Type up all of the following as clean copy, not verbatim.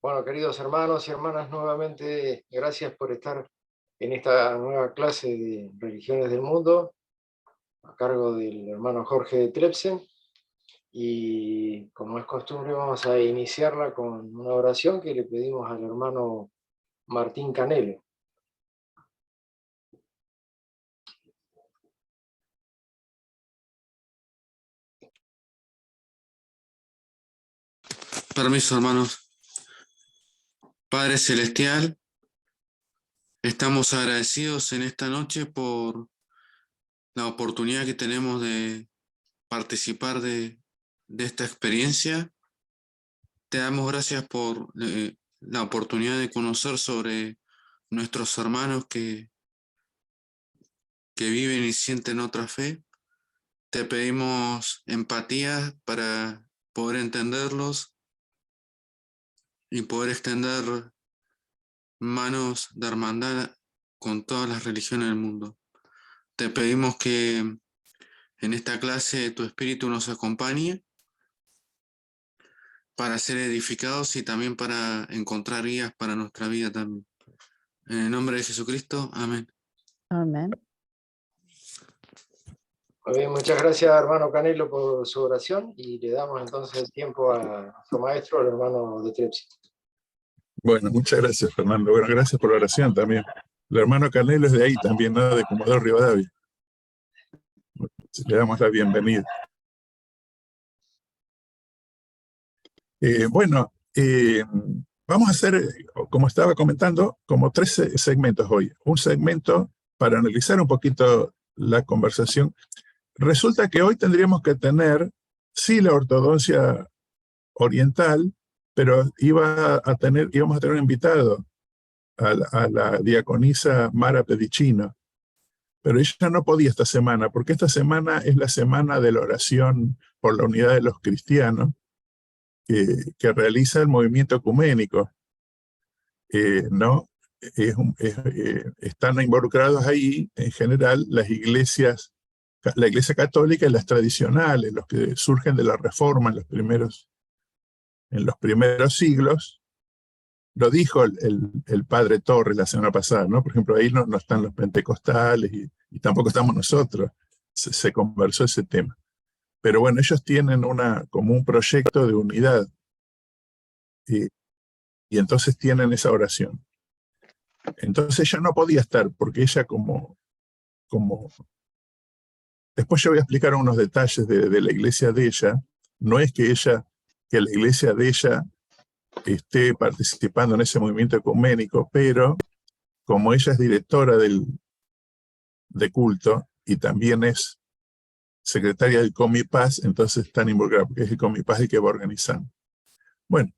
Bueno, queridos hermanos y hermanas, nuevamente gracias por estar en esta nueva clase de Religiones del Mundo, a cargo del hermano Jorge de Trepsen. Y como es costumbre, vamos a iniciarla con una oración que le pedimos al hermano Martín Canelo. Permiso, hermanos. Padre Celestial, estamos agradecidos en esta noche por la oportunidad que tenemos de participar de esta experiencia. Te damos gracias por la oportunidad de conocer sobre nuestros hermanos que viven y sienten otra fe. Te pedimos empatía para poder entenderlos y poder extender manos de hermandad con todas las religiones del mundo. Te pedimos que en esta clase tu espíritu nos acompañe para ser edificados y también para encontrar guías para nuestra vida también. En el nombre de Jesucristo, amén. Amén. Muy bien, muchas gracias, hermano Canelo, por su oración, y le damos entonces el tiempo a nuestro maestro, el hermano de Trepsen. Bueno, muchas gracias, Fernando. Bueno, gracias por la oración también. El hermano Canelo es de ahí también, ¿no? De Comodoro Rivadavia. Le damos la bienvenida. Vamos a hacer, como estaba comentando, como 3 segmentos hoy. Un segmento para analizar un poquito la conversación. Resulta que hoy tendríamos que tener, sí, la ortodoxia oriental, pero íbamos a tener un invitado, a la diaconisa Mara Pedicino, pero ella no podía esta semana, porque esta semana es la semana de la oración por la unidad de los cristianos, que realiza el movimiento ecuménico, ¿no? Están involucrados ahí, en general, las iglesias, la iglesia católica y las tradicionales, los que surgen de la Reforma en los primeros siglos. Lo dijo el padre Torres la semana pasada, ¿no? Por ejemplo, ahí no están los pentecostales y tampoco estamos nosotros. Se conversó ese tema. Pero bueno, ellos tienen como un proyecto de unidad, y entonces tienen esa oración. Entonces ella no podía estar, porque ella como después yo voy a explicar unos detalles de la iglesia de ella. No es que la iglesia de ella esté participando en ese movimiento ecuménico, pero como ella es directora de culto y también es secretaria del Comipaz, entonces están involucrados, porque es el Comipaz el que va organizando. Bueno,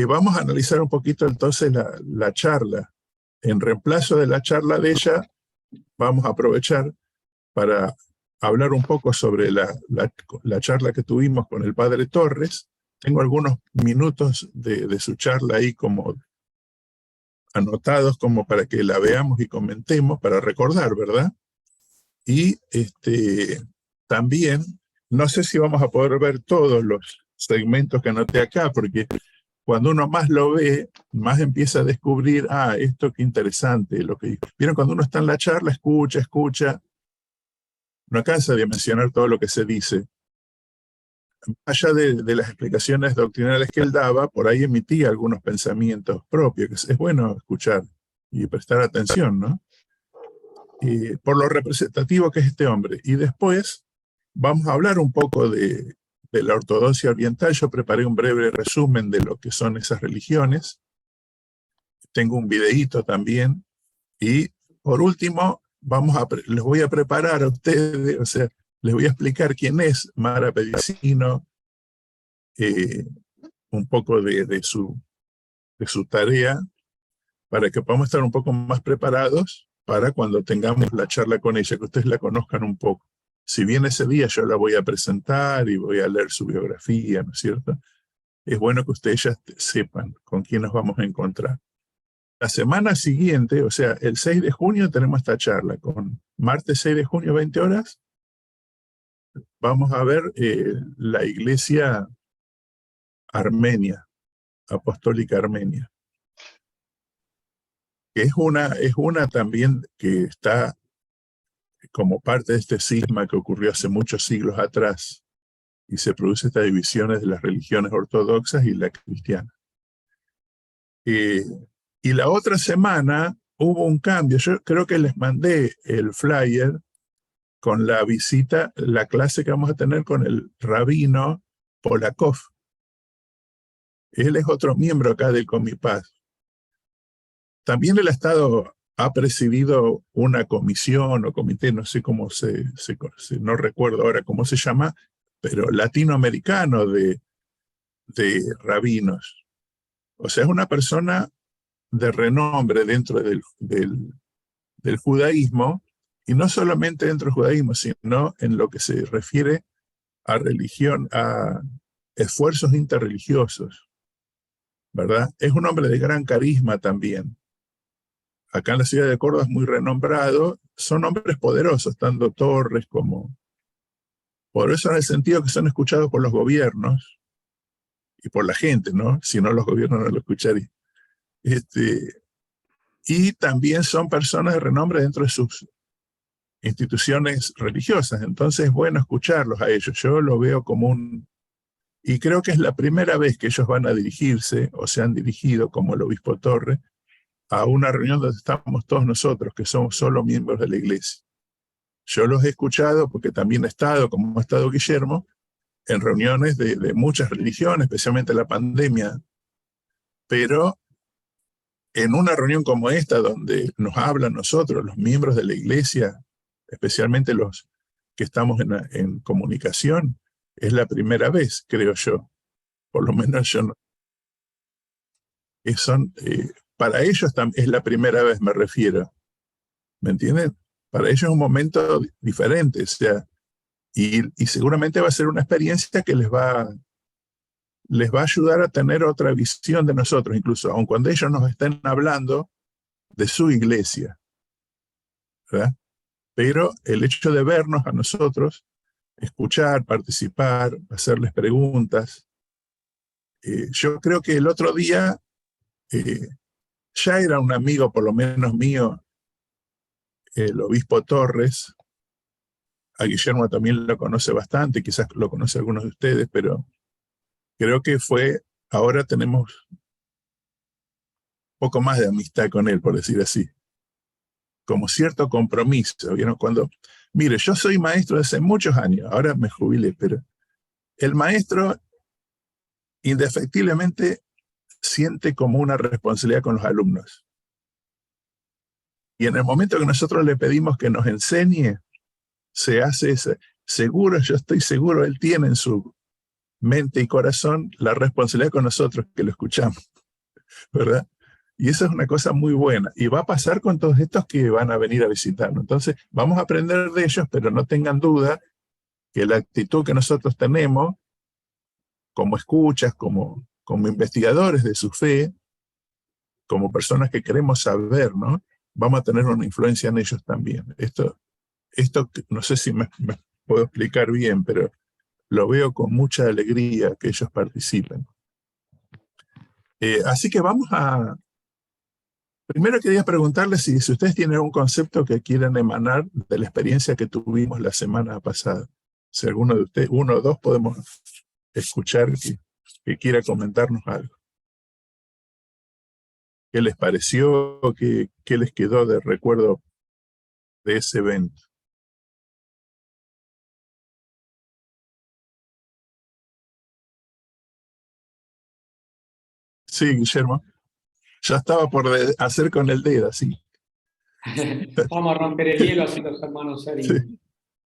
vamos a analizar un poquito entonces la charla. En reemplazo de la charla de ella, vamos a aprovechar para hablar un poco sobre la charla que tuvimos con el padre Torres. Tengo algunos minutos de su charla ahí como anotados, como para que la veamos y comentemos, para recordar, ¿verdad? Y también, no sé si vamos a poder ver todos los segmentos que anoté acá, porque cuando uno más lo ve, más empieza a descubrir, esto qué interesante. ¿Vieron? Cuando uno está en la charla, escucha, no alcanza de mencionar todo lo que se dice. Allá de las explicaciones doctrinales que él daba, por ahí emitía algunos pensamientos propios, que es bueno escuchar y prestar atención, ¿no? Por lo representativo que es este hombre. Y después vamos a hablar un poco de la ortodoxia oriental. Yo preparé un breve resumen de lo que son esas religiones. Tengo un videíto también. Y por último, les voy a preparar a ustedes, o sea, les voy a explicar quién es Mara Pedicino, un poco de su tarea, para que podamos estar un poco más preparados para cuando tengamos la charla con ella, que ustedes la conozcan un poco. Si bien ese día yo la voy a presentar y voy a leer su biografía, ¿no es cierto? Es bueno que ustedes ya sepan con quién nos vamos a encontrar. La semana siguiente, o sea, el 6 de junio tenemos esta charla, con martes 6 de junio, 20 horas. Vamos a ver la iglesia armenia, Apostólica Armenia. Es una también que está como parte de este cisma que ocurrió hace muchos siglos atrás, y se produce estas divisiones de las religiones ortodoxas y la cristiana. Y la otra semana hubo un cambio. Yo creo que les mandé el flyer con la visita, la clase que vamos a tener con el rabino Polakov. Él es otro miembro acá del Comipaz. También él ha presidido una comisión o comité, no sé cómo no recuerdo ahora cómo se llama, pero latinoamericano de rabinos. O sea, es una persona de renombre dentro del judaísmo, y no solamente dentro del judaísmo, sino en lo que se refiere a religión, a esfuerzos interreligiosos, ¿verdad? Es un hombre de gran carisma también. Acá en la ciudad de Córdoba es muy renombrado. Son hombres poderosos, tanto Torres como... Por eso en el sentido que son escuchados por los gobiernos y por la gente, ¿no? Si no, los gobiernos no lo escucharían. Y también son personas de renombre dentro de sus instituciones religiosas. Entonces es bueno escucharlos a ellos. Yo lo veo como un... Y creo que es la primera vez que ellos van a dirigirse, o se han dirigido, como el obispo Torres, a una reunión donde estamos todos nosotros, que somos solo miembros de la iglesia. Yo los he escuchado porque también he estado, como ha estado Guillermo, en reuniones de muchas religiones, especialmente la pandemia, pero en una reunión como esta, donde nos hablan nosotros, los miembros de la iglesia, especialmente los que estamos en comunicación, es la primera vez, creo yo. Por lo menos yo no. Para ellos es la primera vez, me refiero. ¿Me entienden? Para ellos es un momento diferente, o sea, y seguramente va a ser una experiencia que les va a ayudar a tener otra visión de nosotros, incluso aun cuando ellos nos estén hablando de su iglesia, ¿verdad? Pero el hecho de vernos a nosotros, escuchar, participar, hacerles preguntas. Yo creo que el otro día ya era un amigo, por lo menos mío, el obispo Torres. A Guillermo también lo conoce bastante, quizás lo conoce algunos de ustedes, pero creo que ahora tenemos un poco más de amistad con él, por decir así. Como cierto compromiso, ¿vieron? Mire, yo soy maestro desde muchos años, ahora me jubilé, pero el maestro indefectiblemente siente como una responsabilidad con los alumnos. Y en el momento que nosotros le pedimos que nos enseñe, se hace seguro, yo estoy seguro, él tiene en su mente y corazón la responsabilidad con nosotros que lo escuchamos, ¿verdad? Y eso es una cosa muy buena. Y va a pasar con todos estos que van a venir a visitarnos. Entonces, vamos a aprender de ellos, pero no tengan duda que la actitud que nosotros tenemos, como escuchas, como investigadores de su fe, como personas que queremos saber, ¿no? Vamos a tener una influencia en ellos también. Esto no sé si me puedo explicar bien, pero lo veo con mucha alegría que ellos participen. Así que primero quería preguntarles si ustedes tienen un concepto que quieran emanar de la experiencia que tuvimos la semana pasada. Si alguno de ustedes, uno o dos, podemos escuchar que quiera comentarnos algo. ¿Qué les pareció? ¿Qué les quedó de recuerdo de ese evento? Sí, Guillermo. Ya estaba por hacer con el dedo, así. Vamos a romper el hielo, así los hermanos se animan.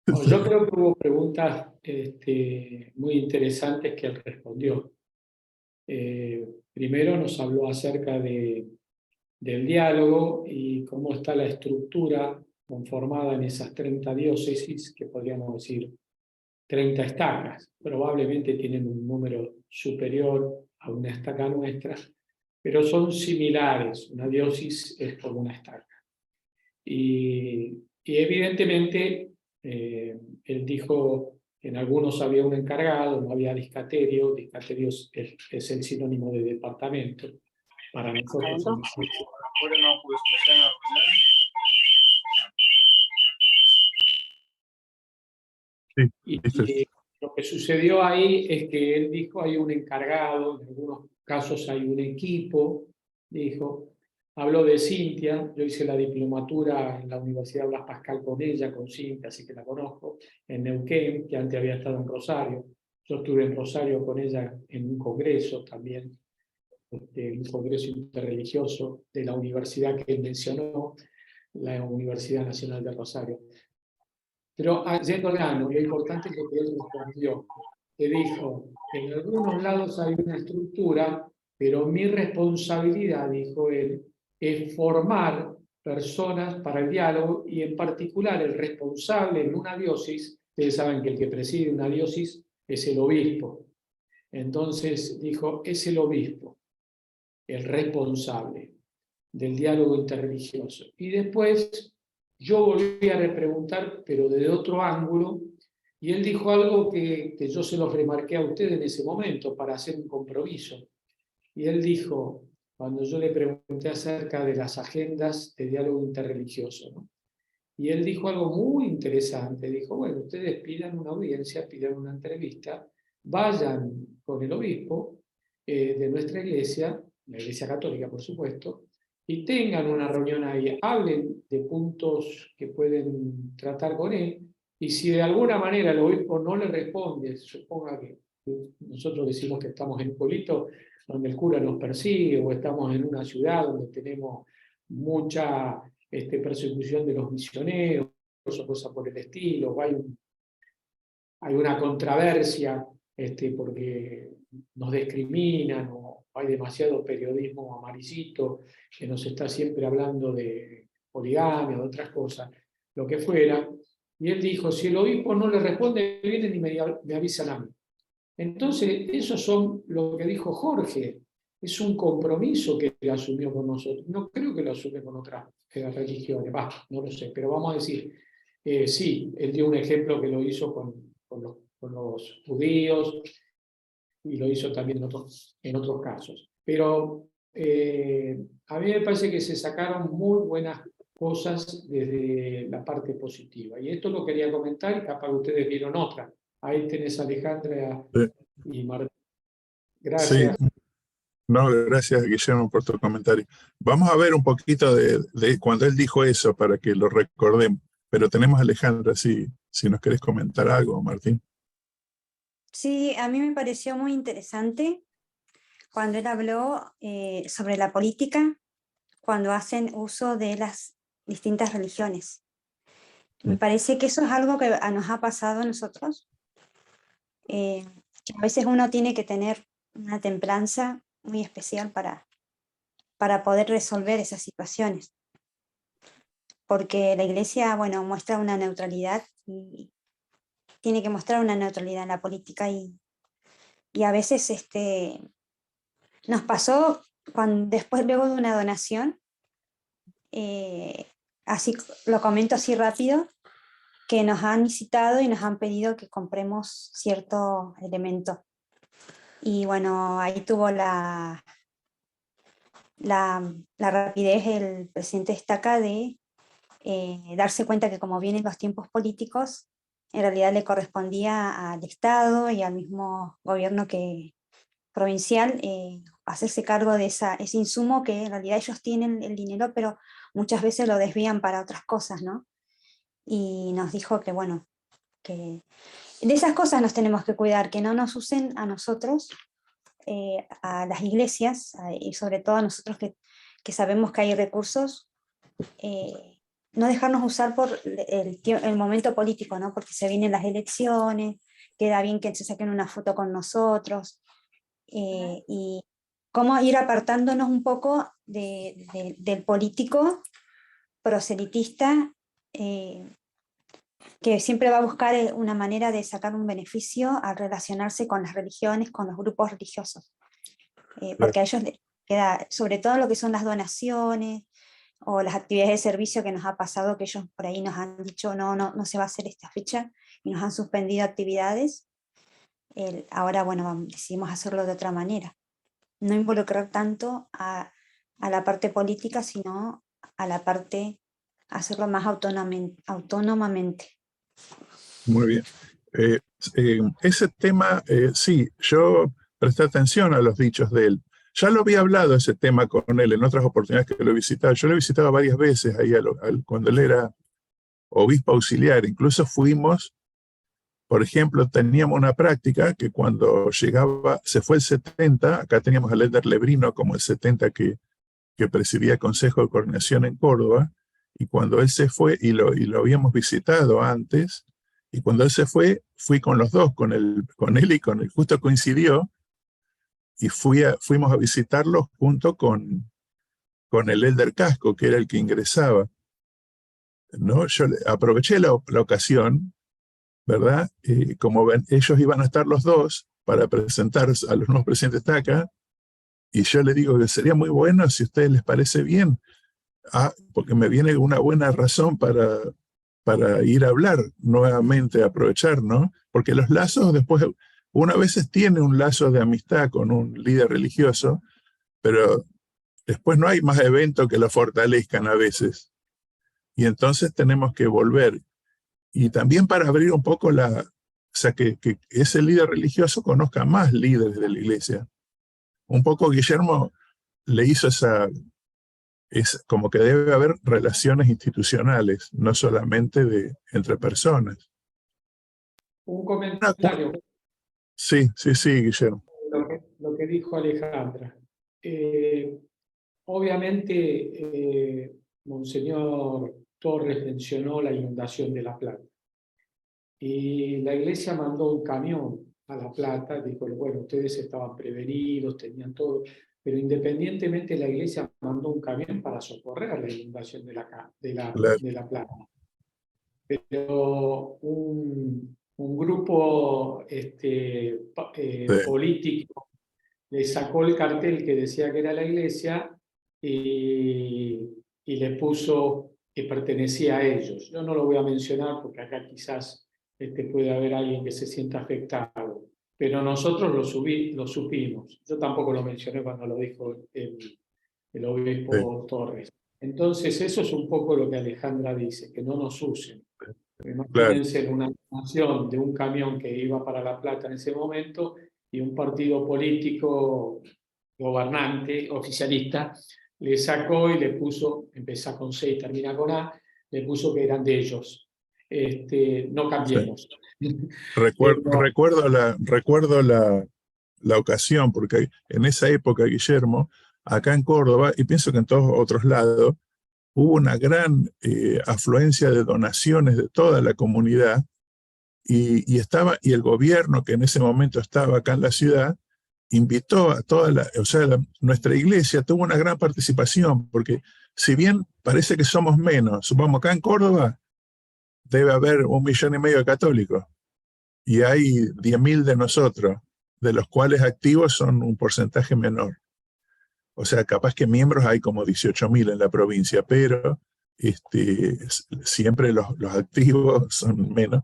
No, yo creo que hubo preguntas muy interesantes que él respondió. Primero nos habló acerca del diálogo y cómo está la estructura conformada en esas 30 diócesis, que podríamos decir 30 estacas. Probablemente tienen un número superior a una estaca nuestra, pero son similares. Una diócesis es como una estaca. Y evidentemente, él dijo En algunos había un encargado, no había discaterio. Discaterio es el sinónimo de departamento. Para nosotros. Sí, Y lo que sucedió ahí es que él dijo, hay un encargado, en algunos casos hay un equipo, dijo, habló de Cintia, yo hice la diplomatura en la Universidad Blas Pascal con ella, con Cintia, así que la conozco, en Neuquén, que antes había estado en Rosario. Yo estuve en Rosario con ella en un congreso también, un congreso interreligioso de la universidad que él mencionó, la Universidad Nacional de Rosario. Pero yendo al grano, lo importante es lo que él respondió, que dijo, en algunos lados hay una estructura, pero mi responsabilidad, dijo él, es formar personas para el diálogo y en particular el responsable en una diócesis, ustedes saben que el que preside una diócesis es el obispo. Entonces dijo, es el obispo, el responsable del diálogo interreligioso. Y después yo volví a repreguntar, pero desde otro ángulo, y él dijo algo que yo se los remarqué a ustedes en ese momento para hacer un compromiso. Y él dijo, cuando yo le pregunté acerca de las agendas de diálogo interreligioso, ¿no? Y él dijo algo muy interesante, dijo, bueno, ustedes pidan una audiencia, pidan una entrevista, vayan con el obispo de nuestra iglesia, la iglesia católica por supuesto, y tengan una reunión ahí, hablen de puntos que pueden tratar con él, y si de alguna manera el obispo no le responde, suponga que nosotros decimos que estamos en un pueblito donde el cura nos persigue, o estamos en una ciudad donde tenemos mucha persecución de los misioneros, o cosas por el estilo, o hay una controversia porque nos discriminan, o hay demasiado periodismo amarillito que nos está siempre hablando de poligamia, de otras cosas, lo que fuera. Y él dijo, si el obispo no le responde, vienen y me avisan a mí. Entonces, esos son lo que dijo Jorge, es un compromiso que él asumió con nosotros. No creo que lo asume con otras religiones, no lo sé, pero vamos a decir, sí, él dio un ejemplo que lo hizo con los judíos y lo hizo también en otros casos. Pero a mí me parece que se sacaron muy buenas cosas desde la parte positiva. Y esto lo quería comentar y capaz que ustedes vieron otra. Ahí tenés a Alejandra y Martín. Gracias. sí. No, gracias, Guillermo, por tu comentario. Vamos a ver un poquito de cuando él dijo eso para que lo recordemos. Pero tenemos a Alejandra, si nos querés comentar algo, Martín. Sí, a mí me pareció muy interesante cuando él habló sobre la política, cuando hacen uso de las distintas religiones. Me parece que eso es algo que nos ha pasado a nosotros, que a veces uno tiene que tener una templanza muy especial para poder resolver esas situaciones. Porque la iglesia, bueno, muestra una neutralidad y tiene que mostrar una neutralidad en la política y a veces nos pasó después, luego de una donación, así lo comento así rápido, que nos han citado y nos han pedido que compremos cierto elemento. Y bueno, ahí tuvo la rapidez el presidente Estaca de darse cuenta que como vienen los tiempos políticos, en realidad le correspondía al Estado y al mismo gobierno provincial hacerse cargo de ese insumo que en realidad ellos tienen el dinero, pero muchas veces lo desvían para otras cosas, ¿no? Y nos dijo que, bueno, que de esas cosas nos tenemos que cuidar, que no nos usen a nosotros, a las iglesias, y sobre todo a nosotros que sabemos que hay recursos, no dejarnos usar por el momento político, ¿no? Porque se vienen las elecciones, queda bien que se saquen una foto con nosotros, y cómo ir apartándonos un poco del político proselitista, que siempre va a buscar una manera de sacar un beneficio al relacionarse con las religiones, con los grupos religiosos, porque a ellos les queda, sobre todo lo que son las donaciones o las actividades de servicio que nos ha pasado, que ellos por ahí nos han dicho no se va a hacer esta fecha y nos han suspendido actividades. Ahora, bueno, decidimos hacerlo de otra manera. No involucrar tanto a la parte política, sino a la parte, hacerlo más autónomamente. Muy bien. Ese tema, sí, yo presté atención a los dichos de él. Ya lo había hablado ese tema con él en otras oportunidades que lo he visitado. Yo lo he visitado varias veces ahí cuando él era obispo auxiliar. Incluso fuimos, por ejemplo, teníamos una práctica que cuando llegaba, se fue el 70, acá teníamos al Elder Lebrino como el 70 que presidía el Consejo de Coordinación en Córdoba, y cuando él se fue, y lo habíamos visitado antes, y cuando él se fue, fui con los dos, con él y con él, justo coincidió, y fuimos a visitarlo junto con el Elder Casco, que era el que ingresaba, ¿no? Yo aproveché la ocasión, ¿verdad? Como ellos iban a estar los dos para presentar a los nuevos presidentes TACA, y yo le digo que sería muy bueno, si a ustedes les parece bien, porque me viene una buena razón para ir a hablar nuevamente, aprovechar, ¿no? Porque los lazos después, uno a veces tiene un lazo de amistad con un líder religioso, pero después no hay más eventos que lo fortalezcan a veces. Y entonces tenemos que volver. Y también para abrir un poco o sea, que ese líder religioso conozca más líderes de la iglesia. Un poco Guillermo le hizo es como que debe haber relaciones institucionales, no solamente entre personas. Un comentario. Sí, Guillermo. Lo que dijo Alejandra. Obviamente, Monseñor Torres mencionó la inundación de La Plata. Y la iglesia mandó un camión a La Plata, dijo, bueno, ustedes estaban prevenidos, tenían todo, pero independientemente la iglesia mandó un camión para socorrer la inundación de la Plata. Pero un grupo político le sacó el cartel que decía que era la iglesia y le puso que pertenecía a ellos. Yo no lo voy a mencionar porque acá quizás puede haber alguien que se sienta afectado, pero nosotros lo supimos. Yo tampoco lo mencioné cuando lo dijo el obispo Torres. Entonces eso es un poco lo que Alejandra dice, que no nos usen. Imagínense en una nación de un camión que iba para La Plata en ese momento y un partido político gobernante, oficialista, le sacó y le puso, empieza con C y termina con A, le puso que eran de ellos. No cambiemos. Sí. Recuerdo la ocasión, porque en esa época, Guillermo, acá en Córdoba, y pienso que en todos otros lados, hubo una gran afluencia de donaciones de toda la comunidad, y el gobierno que en ese momento estaba acá en la ciudad, invitó a nuestra iglesia tuvo una gran participación, porque si bien parece que somos menos, supongamos acá en Córdoba debe haber 1,5 millones de católicos, y hay 10.000 de nosotros, de los cuales activos son un porcentaje menor. O sea, capaz que miembros hay como 18.000 en la provincia, pero siempre los activos son menos.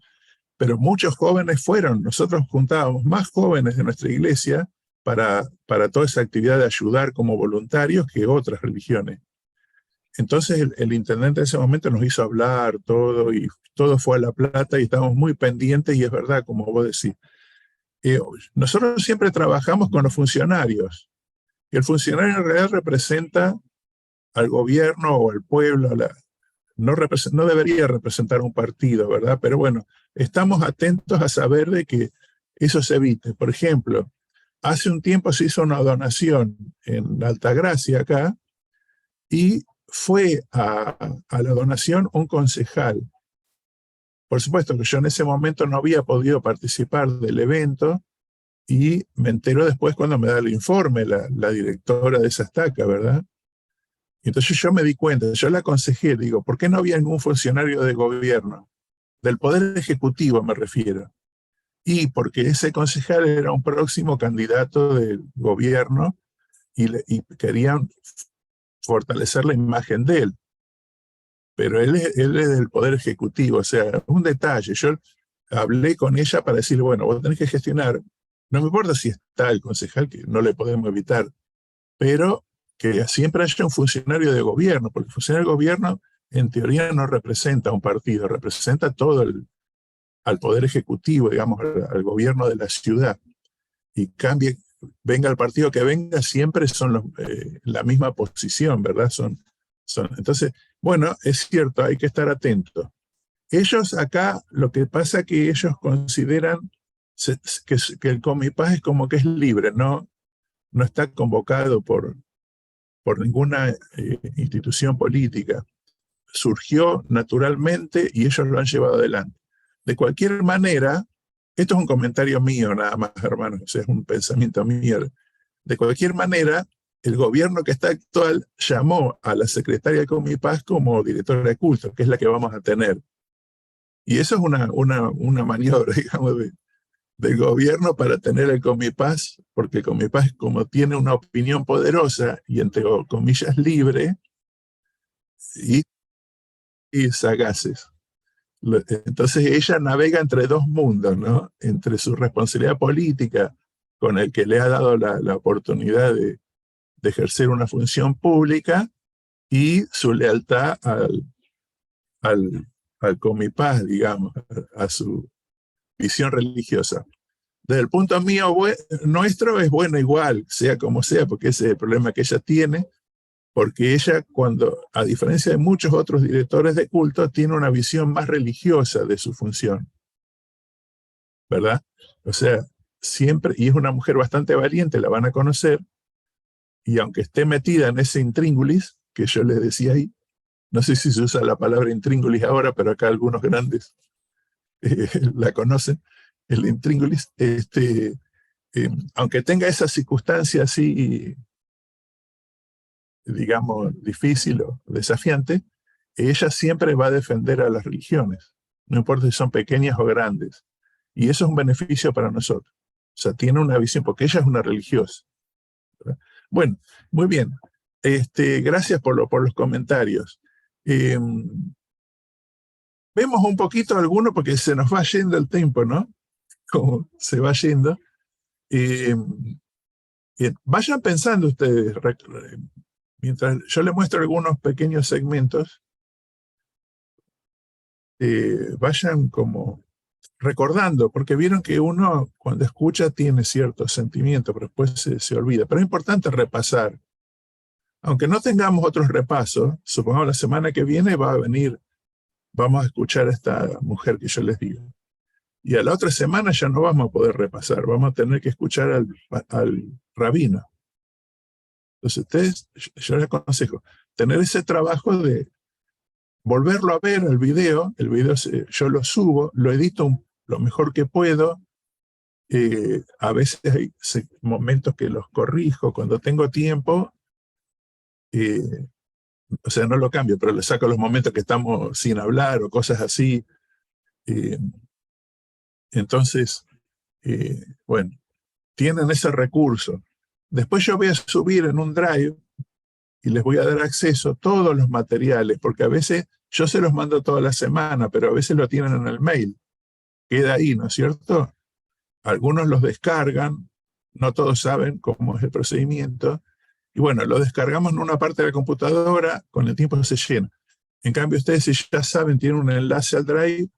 Pero muchos jóvenes fueron, nosotros juntábamos más jóvenes de nuestra iglesia para toda esa actividad de ayudar como voluntarios que otras religiones. Entonces el intendente en ese momento nos hizo hablar todo, y todo fue a La Plata, y estábamos muy pendientes, y es verdad, como vos decís. Nosotros siempre trabajamos con los funcionarios, y el funcionario en realidad representa al gobierno o al pueblo, no debería representar un partido, ¿verdad? Pero bueno, estamos atentos a saber de que eso se evite. Por ejemplo, hace un tiempo se hizo una donación en Altagracia acá, y fue a la donación un concejal. Por supuesto que yo en ese momento no había podido participar del evento, y me entero después cuando me da el informe la directora de esa estaca, ¿verdad? Entonces yo me di cuenta, yo la aconsejé, digo, ¿por qué no había ningún funcionario de gobierno? Del Poder Ejecutivo me refiero. Y porque ese concejal era un próximo candidato del gobierno, y querían fortalecer la imagen de él. pero él es del Poder Ejecutivo, o sea, un detalle. Yo hablé con ella para decirle, bueno, vos tenés que gestionar, no me importa si está el concejal, que no le podemos evitar, pero que siempre haya un funcionario de gobierno, porque el funcionario de gobierno en teoría no representa a un partido, representa todo al Poder Ejecutivo, digamos, al gobierno de la ciudad. Y cambie, venga el partido que venga, siempre son la misma posición, ¿verdad? Entonces, bueno, es cierto, hay que estar atento. Ellos acá, lo que pasa es que ellos consideran que el Comipaz es como que es libre, no está convocado por ninguna institución política. Surgió naturalmente y ellos lo han llevado adelante. De cualquier manera, esto es un comentario mío nada más, hermanos, o sea, es un pensamiento mío. De cualquier manera, el gobierno que está actual llamó a la secretaria de Comipaz como directora de culto, que es la que vamos a tener. Y eso es una maniobra, digamos, del gobierno para tener el Comipaz, porque el Comipaz, como tiene una opinión poderosa y entre comillas libre, y sagaces. Entonces ella navega entre dos mundos, ¿no? Entre su responsabilidad política, con el que le ha dado la oportunidad de ejercer una función pública, y su lealtad al Comipaz, digamos, a su visión religiosa. Desde el punto mío, nuestro es bueno igual, sea como sea, porque ese es el problema que ella tiene, porque ella, a diferencia de muchos otros directores de culto, tiene una visión más religiosa de su función, ¿verdad? O sea, siempre, y es una mujer bastante valiente, la van a conocer, y aunque esté metida en ese intríngulis, que yo les decía ahí, no sé si se usa la palabra intríngulis ahora, pero acá algunos grandes la conocen, el intríngulis, aunque tenga esa circunstancia así, digamos, difícil o desafiante, ella siempre va a defender a las religiones, no importa si son pequeñas o grandes. Y eso es un beneficio para nosotros. O sea, tiene una visión, porque ella es una religiosa, ¿verdad? Bueno, muy bien. Gracias por los comentarios. Vemos un poquito alguno, porque se nos va yendo el tiempo, ¿no? Como se va yendo. Vayan pensando ustedes, mientras yo les muestro algunos pequeños segmentos, vayan como recordando, porque vieron que uno cuando escucha tiene ciertos sentimientos, pero después se olvida. Pero es importante repasar. Aunque no tengamos otros repasos, supongamos la semana que viene vamos a escuchar a esta mujer que yo les digo. Y a la otra semana ya no vamos a poder repasar, vamos a tener que escuchar al rabino. Entonces ustedes, yo les aconsejo tener ese trabajo de volverlo a ver el video yo lo subo, lo edito lo mejor que puedo, a veces hay momentos que los corrijo cuando tengo tiempo, o sea, no lo cambio, pero le saco los momentos que estamos sin hablar o cosas así. Entonces, bueno, tienen ese recurso. Después yo voy a subir en un Drive y les voy a dar acceso a todos los materiales, porque a veces yo se los mando toda la semana, pero a veces lo tienen en el mail. Queda ahí, ¿no es cierto? Algunos los descargan, no todos saben cómo es el procedimiento, y bueno, lo descargamos en una parte de la computadora, con el tiempo se llena. En cambio, ustedes, si ya saben, tienen un enlace al Drive,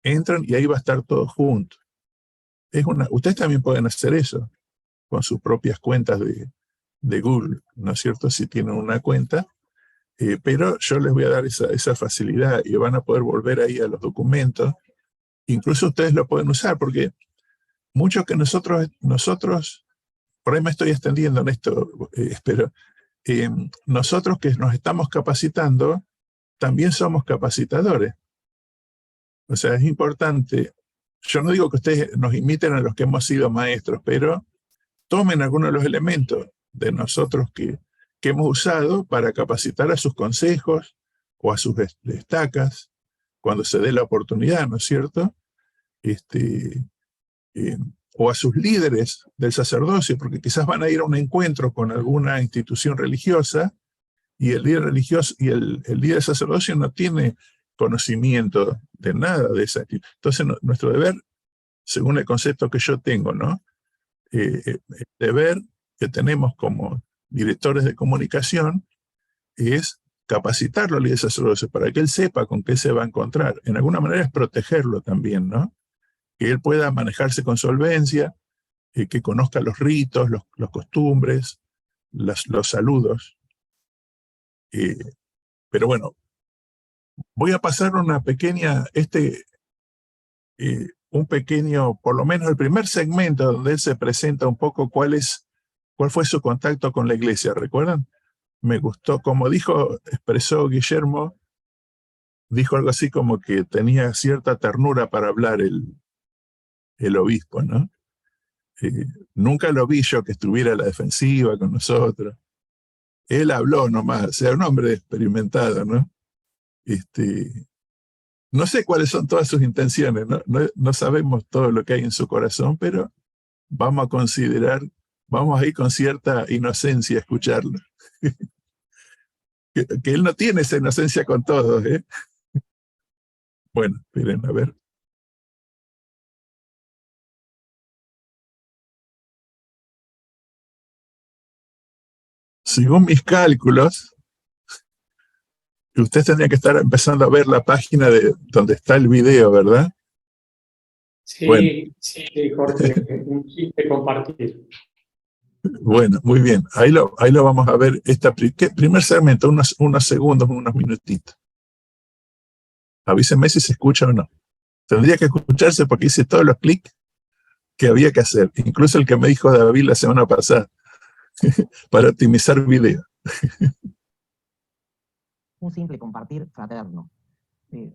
entran y ahí va a estar todo junto. Ustedes también pueden hacer eso con sus propias cuentas de Google, ¿no es cierto? Si tienen una cuenta, pero yo les voy a dar esa facilidad y van a poder volver ahí a los documentos. Incluso ustedes lo pueden usar, porque muchos que nosotros, por ahí me estoy extendiendo en esto, pero nosotros que nos estamos capacitando, también somos capacitadores. O sea, es importante. Yo no digo que ustedes nos imiten a los que hemos sido maestros, pero tomen algunos de los elementos de nosotros que hemos usado para capacitar a sus consejos o a sus estacas cuando se dé la oportunidad, ¿no es cierto? O a sus líderes del sacerdocio, porque quizás van a ir a un encuentro con alguna institución religiosa Y el líder religioso y el líder sacerdocio no tiene conocimiento de nada de esa actividad. Entonces, nuestro deber, según el concepto que yo tengo, ¿no? El deber que tenemos como directores de comunicación es capacitarlo al líder sacerdocio para que él sepa con qué se va a encontrar. En alguna manera es protegerlo también, ¿no? Que él pueda manejarse con solvencia, que conozca los ritos, los costumbres, los saludos. Pero bueno, voy a pasar una pequeña, un pequeño, por lo menos el primer segmento donde él se presenta un poco cuál fue su contacto con la iglesia, ¿recuerdan? Me gustó, como expresó Guillermo, dijo algo así como que tenía cierta ternura para hablar el obispo, ¿no? Nunca lo vi yo que estuviera a la defensiva con nosotros. Él habló nomás, o sea, un hombre experimentado, ¿no? No sé cuáles son todas sus intenciones, no sabemos todo lo que hay en su corazón, pero vamos a considerar, vamos a ir con cierta inocencia a escucharlo. que él no tiene esa inocencia con todos, ¿eh? Bueno, miren, a ver. Según mis cálculos, usted tendría que estar empezando a ver la página de donde está el video, ¿verdad? Sí, bueno. Sí, Jorge, un chiste compartir. Bueno, muy bien. Ahí lo vamos a ver. Primer segmento, unos segundos, unos minutitos. Avísenme si se escucha o no. Tendría que escucharse porque hice todos los clics que había que hacer. Incluso el que me dijo David la semana pasada, para optimizar video. Un simple compartir fraterno.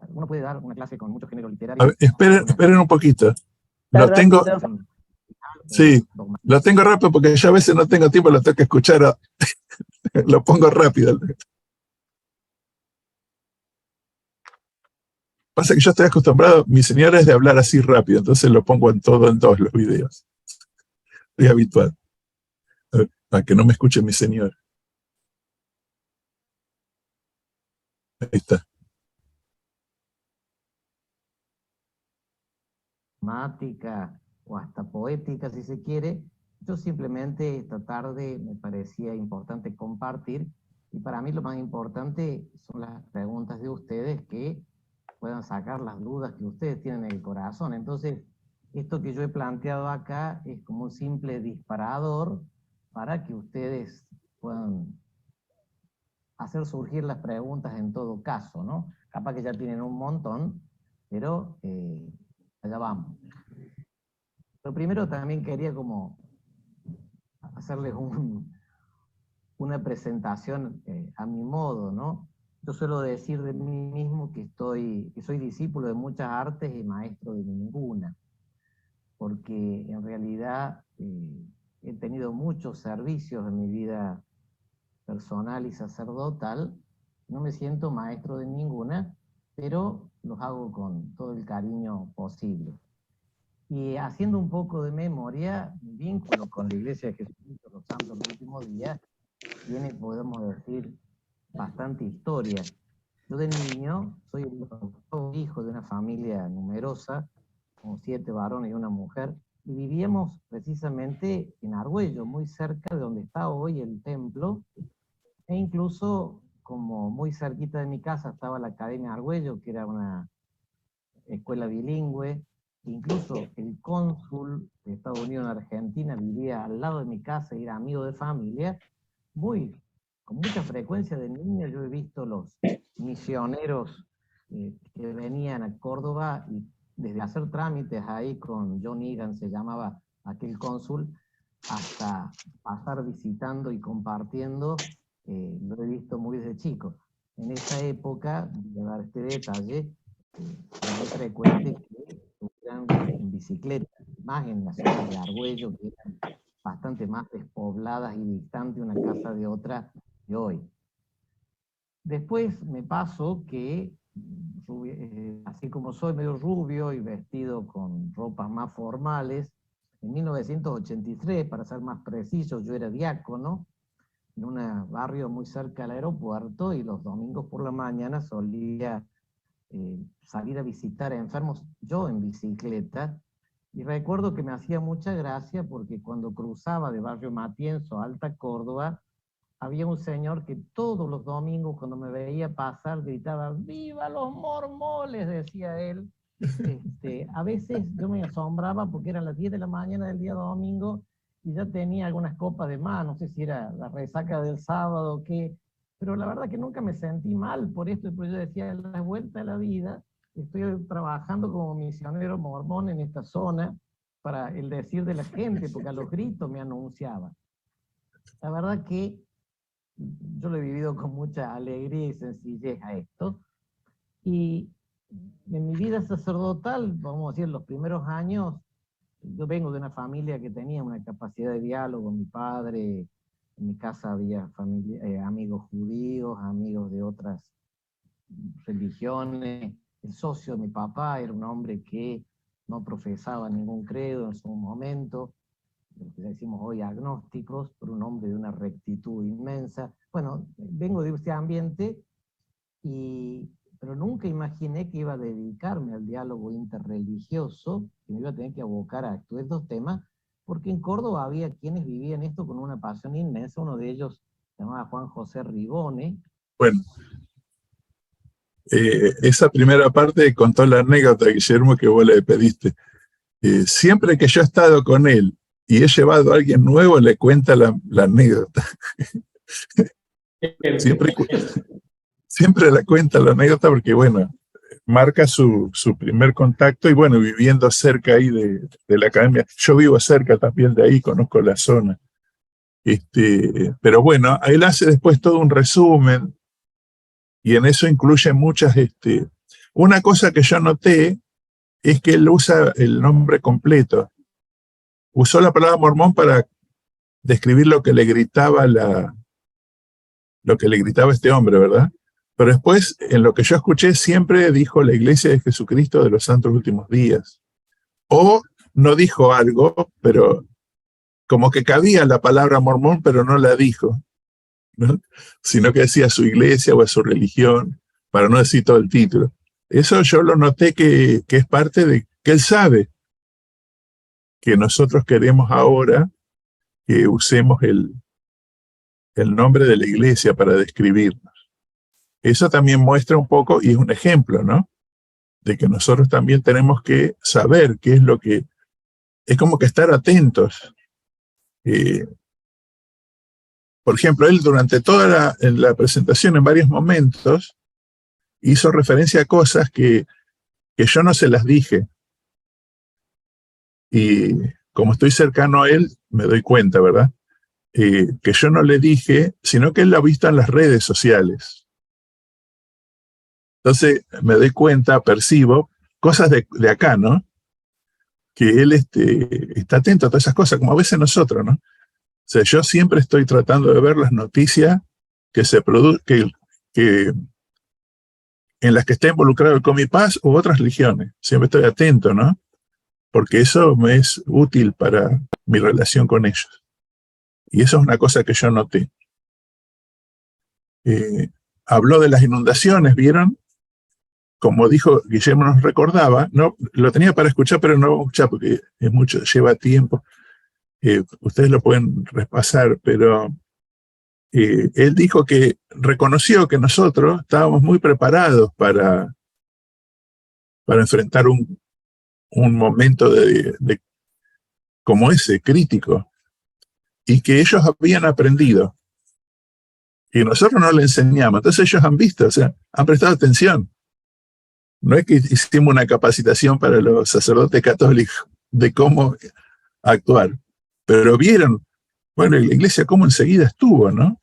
Uno puede dar una clase con mucho género literario. A ver, esperen un poquito. Lo tengo. Sí, lo tengo rápido porque yo a veces no tengo tiempo, lo tengo que escuchar. Lo pongo rápido. Pasa que yo estoy acostumbrado, mi señora es de hablar así rápido, entonces lo pongo en todos los videos. Estoy habitual. A que no me escuche mi señora. Ahí está. Temática o hasta poética, si se quiere. Yo simplemente esta tarde me parecía importante compartir, y para mí lo más importante son las preguntas de ustedes que puedan sacar las dudas que ustedes tienen en el corazón. Entonces, esto que yo he planteado acá es como un simple disparador para que ustedes puedan hacer surgir las preguntas en todo caso, ¿no? Capaz que ya tienen un montón, pero allá vamos. Lo primero también quería como hacerles una presentación a mi modo, ¿no? Yo suelo decir de mí mismo que soy discípulo de muchas artes y maestro de ninguna, porque en realidad he tenido muchos servicios en mi vida personal y sacerdotal. No me siento maestro de ninguna, pero los hago con todo el cariño posible. Y haciendo un poco de memoria, mi vínculo con la Iglesia de Jesucristo de los Santos de los Últimos Días tiene, podemos decir, bastante historia. Yo de niño soy el hijo de una familia numerosa, con 7 varones y una mujer, y vivíamos precisamente en Argüello, muy cerca de donde está hoy el templo, e incluso como muy cerquita de mi casa estaba la Academia Argüello, que era una escuela bilingüe. Incluso el cónsul de Estados Unidos en Argentina vivía al lado de mi casa y era amigo de familia. Con mucha frecuencia de niño yo he visto los misioneros que venían a Córdoba, y desde hacer trámites ahí con John Egan, se llamaba aquel cónsul, hasta pasar visitando y compartiendo, lo he visto muy desde chico. En esa época, voy a dar este detalle, era muy frecuente que estuvieran en bicicleta, más en la zona de Argüello, que eran bastante más despobladas y distantes una casa de otra que hoy. Después me pasó que, así como soy medio rubio y vestido con ropas más formales, en 1983, para ser más preciso, yo era diácono, en un barrio muy cerca del aeropuerto, y los domingos por la mañana solía salir a visitar a enfermos, yo en bicicleta, y recuerdo que me hacía mucha gracia porque cuando cruzaba de Barrio Matienzo a Alta Córdoba, había un señor que todos los domingos cuando me veía pasar gritaba, ¡viva los mormones!, decía él. A veces yo me asombraba porque eran las 10 de la mañana del día domingo y ya tenía algunas copas de más, no sé si era la resaca del sábado o qué, pero la verdad que nunca me sentí mal por esto, pero yo decía, la vuelta a la vida, estoy trabajando como misionero mormón en esta zona para el decir de la gente, porque a los gritos me anunciaba. La verdad que yo lo he vivido con mucha alegría y sencillez a esto, y en mi vida sacerdotal, vamos a decir, los primeros años, yo vengo de una familia que tenía una capacidad de diálogo. Mi padre, en mi casa había amigos judíos, amigos de otras religiones. El socio de mi papá era un hombre que no profesaba ningún credo en su momento, lo que decimos hoy agnósticos, pero un hombre de una rectitud inmensa. Bueno, vengo de este ambiente, pero nunca imaginé que iba a dedicarme al diálogo interreligioso, que me iba a tener que abocar a estos temas, porque en Córdoba había quienes vivían esto con una pasión inmensa. Uno de ellos se llamaba Juan José Rigone. Bueno, esa primera parte contó la anécdota, Guillermo, que vos le pediste. Siempre que yo he estado con él y he llevado a alguien nuevo, le cuenta la anécdota. Siempre le cuenta la anécdota porque, bueno, marca su primer contacto, y bueno, viviendo cerca ahí de la academia. Yo vivo cerca también de ahí, conozco la zona. Pero bueno, él hace después todo un resumen, y en eso incluye muchas... Una cosa que yo noté es que él usa el nombre completo. Usó la palabra mormón para describir lo que le gritaba este hombre, ¿verdad? Pero después, en lo que yo escuché, siempre dijo la Iglesia de Jesucristo de los Santos Últimos Días. O no dijo algo, pero como que cabía la palabra mormón, pero no la dijo, ¿no? Sino que decía su iglesia o a su religión, para no decir todo el título. Eso yo lo noté que es parte de que él sabe que nosotros queremos ahora que usemos el nombre de la iglesia para describirnos. Eso también muestra un poco, y es un ejemplo, ¿no?, de que nosotros también tenemos que saber qué es lo que... Es como que estar atentos. Por ejemplo, él durante toda la presentación, en varios momentos, hizo referencia a cosas que yo no se las dije. Y como estoy cercano a él, me doy cuenta, ¿verdad? Que yo no le dije, sino que él lo ha visto en las redes sociales. Entonces me doy cuenta, percibo cosas de acá, ¿no? Que él está atento a todas esas cosas, como a veces nosotros, ¿no? O sea, yo siempre estoy tratando de ver las noticias que se producen, en las que está involucrado el Comipaz u otras religiones. Siempre estoy atento, ¿no? Porque eso me es útil para mi relación con ellos. Y eso es una cosa que yo noté. Habló de las inundaciones, ¿vieron? Como dijo Guillermo, nos recordaba, no, lo tenía para escuchar, pero no escuchar porque es mucho, lleva tiempo. Ustedes lo pueden repasar, pero él dijo que reconoció que nosotros estábamos muy preparados para enfrentar un momento como ese, crítico, y que ellos habían aprendido y nosotros no le enseñamos. Entonces ellos han visto, o sea, han prestado atención. No es que hicimos una capacitación para los sacerdotes católicos de cómo actuar, pero vieron, bueno, la iglesia cómo enseguida estuvo, ¿no?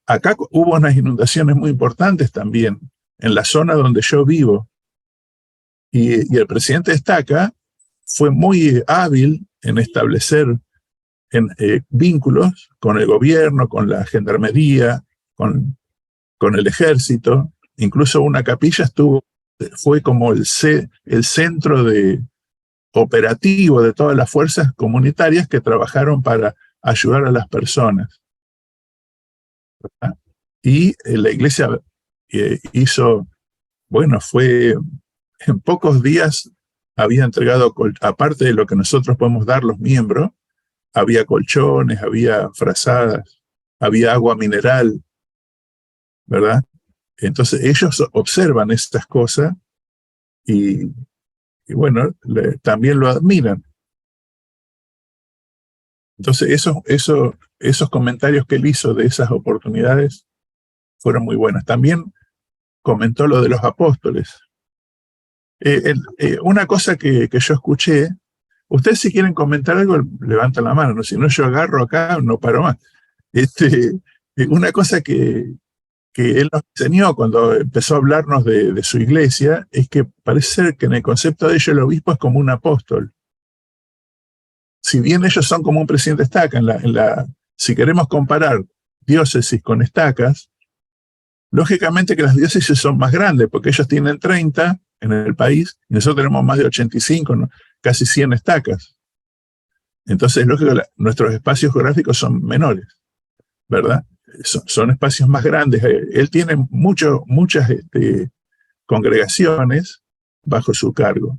Acá hubo unas inundaciones muy importantes también, en la zona donde yo vivo, y el presidente Estaca fue muy hábil en establecer vínculos con el gobierno, con la gendarmería, con el ejército. Incluso una capilla fue como el centro operativo de todas las fuerzas comunitarias que trabajaron para ayudar a las personas. ¿verdad? Y la iglesia hizo, bueno, fue en pocos días, había entregado, aparte de lo que nosotros podemos dar los miembros, había colchones, había frazadas, había agua mineral, ¿verdad? Entonces ellos observan estas cosas y bueno, también lo admiran. Entonces esos comentarios que él hizo de esas oportunidades fueron muy buenos. También comentó lo de los apóstoles. Una cosa que yo escuché, ustedes si quieren comentar algo, levantan la mano, ¿no? Si no yo agarro acá, no paro más. Una cosa que él nos enseñó cuando empezó a hablarnos de su iglesia es que parece ser que en el concepto de ellos el obispo es como un apóstol. Si bien ellos son como un presidente estaca, si queremos comparar diócesis con estacas, lógicamente que las diócesis son más grandes, porque ellos tienen 30 en el país, y nosotros tenemos más de 85, ¿no? Casi 100 estacas. Entonces, lógico que nuestros espacios geográficos son menores, ¿verdad? Son espacios más grandes. Él tiene muchas congregaciones bajo su cargo.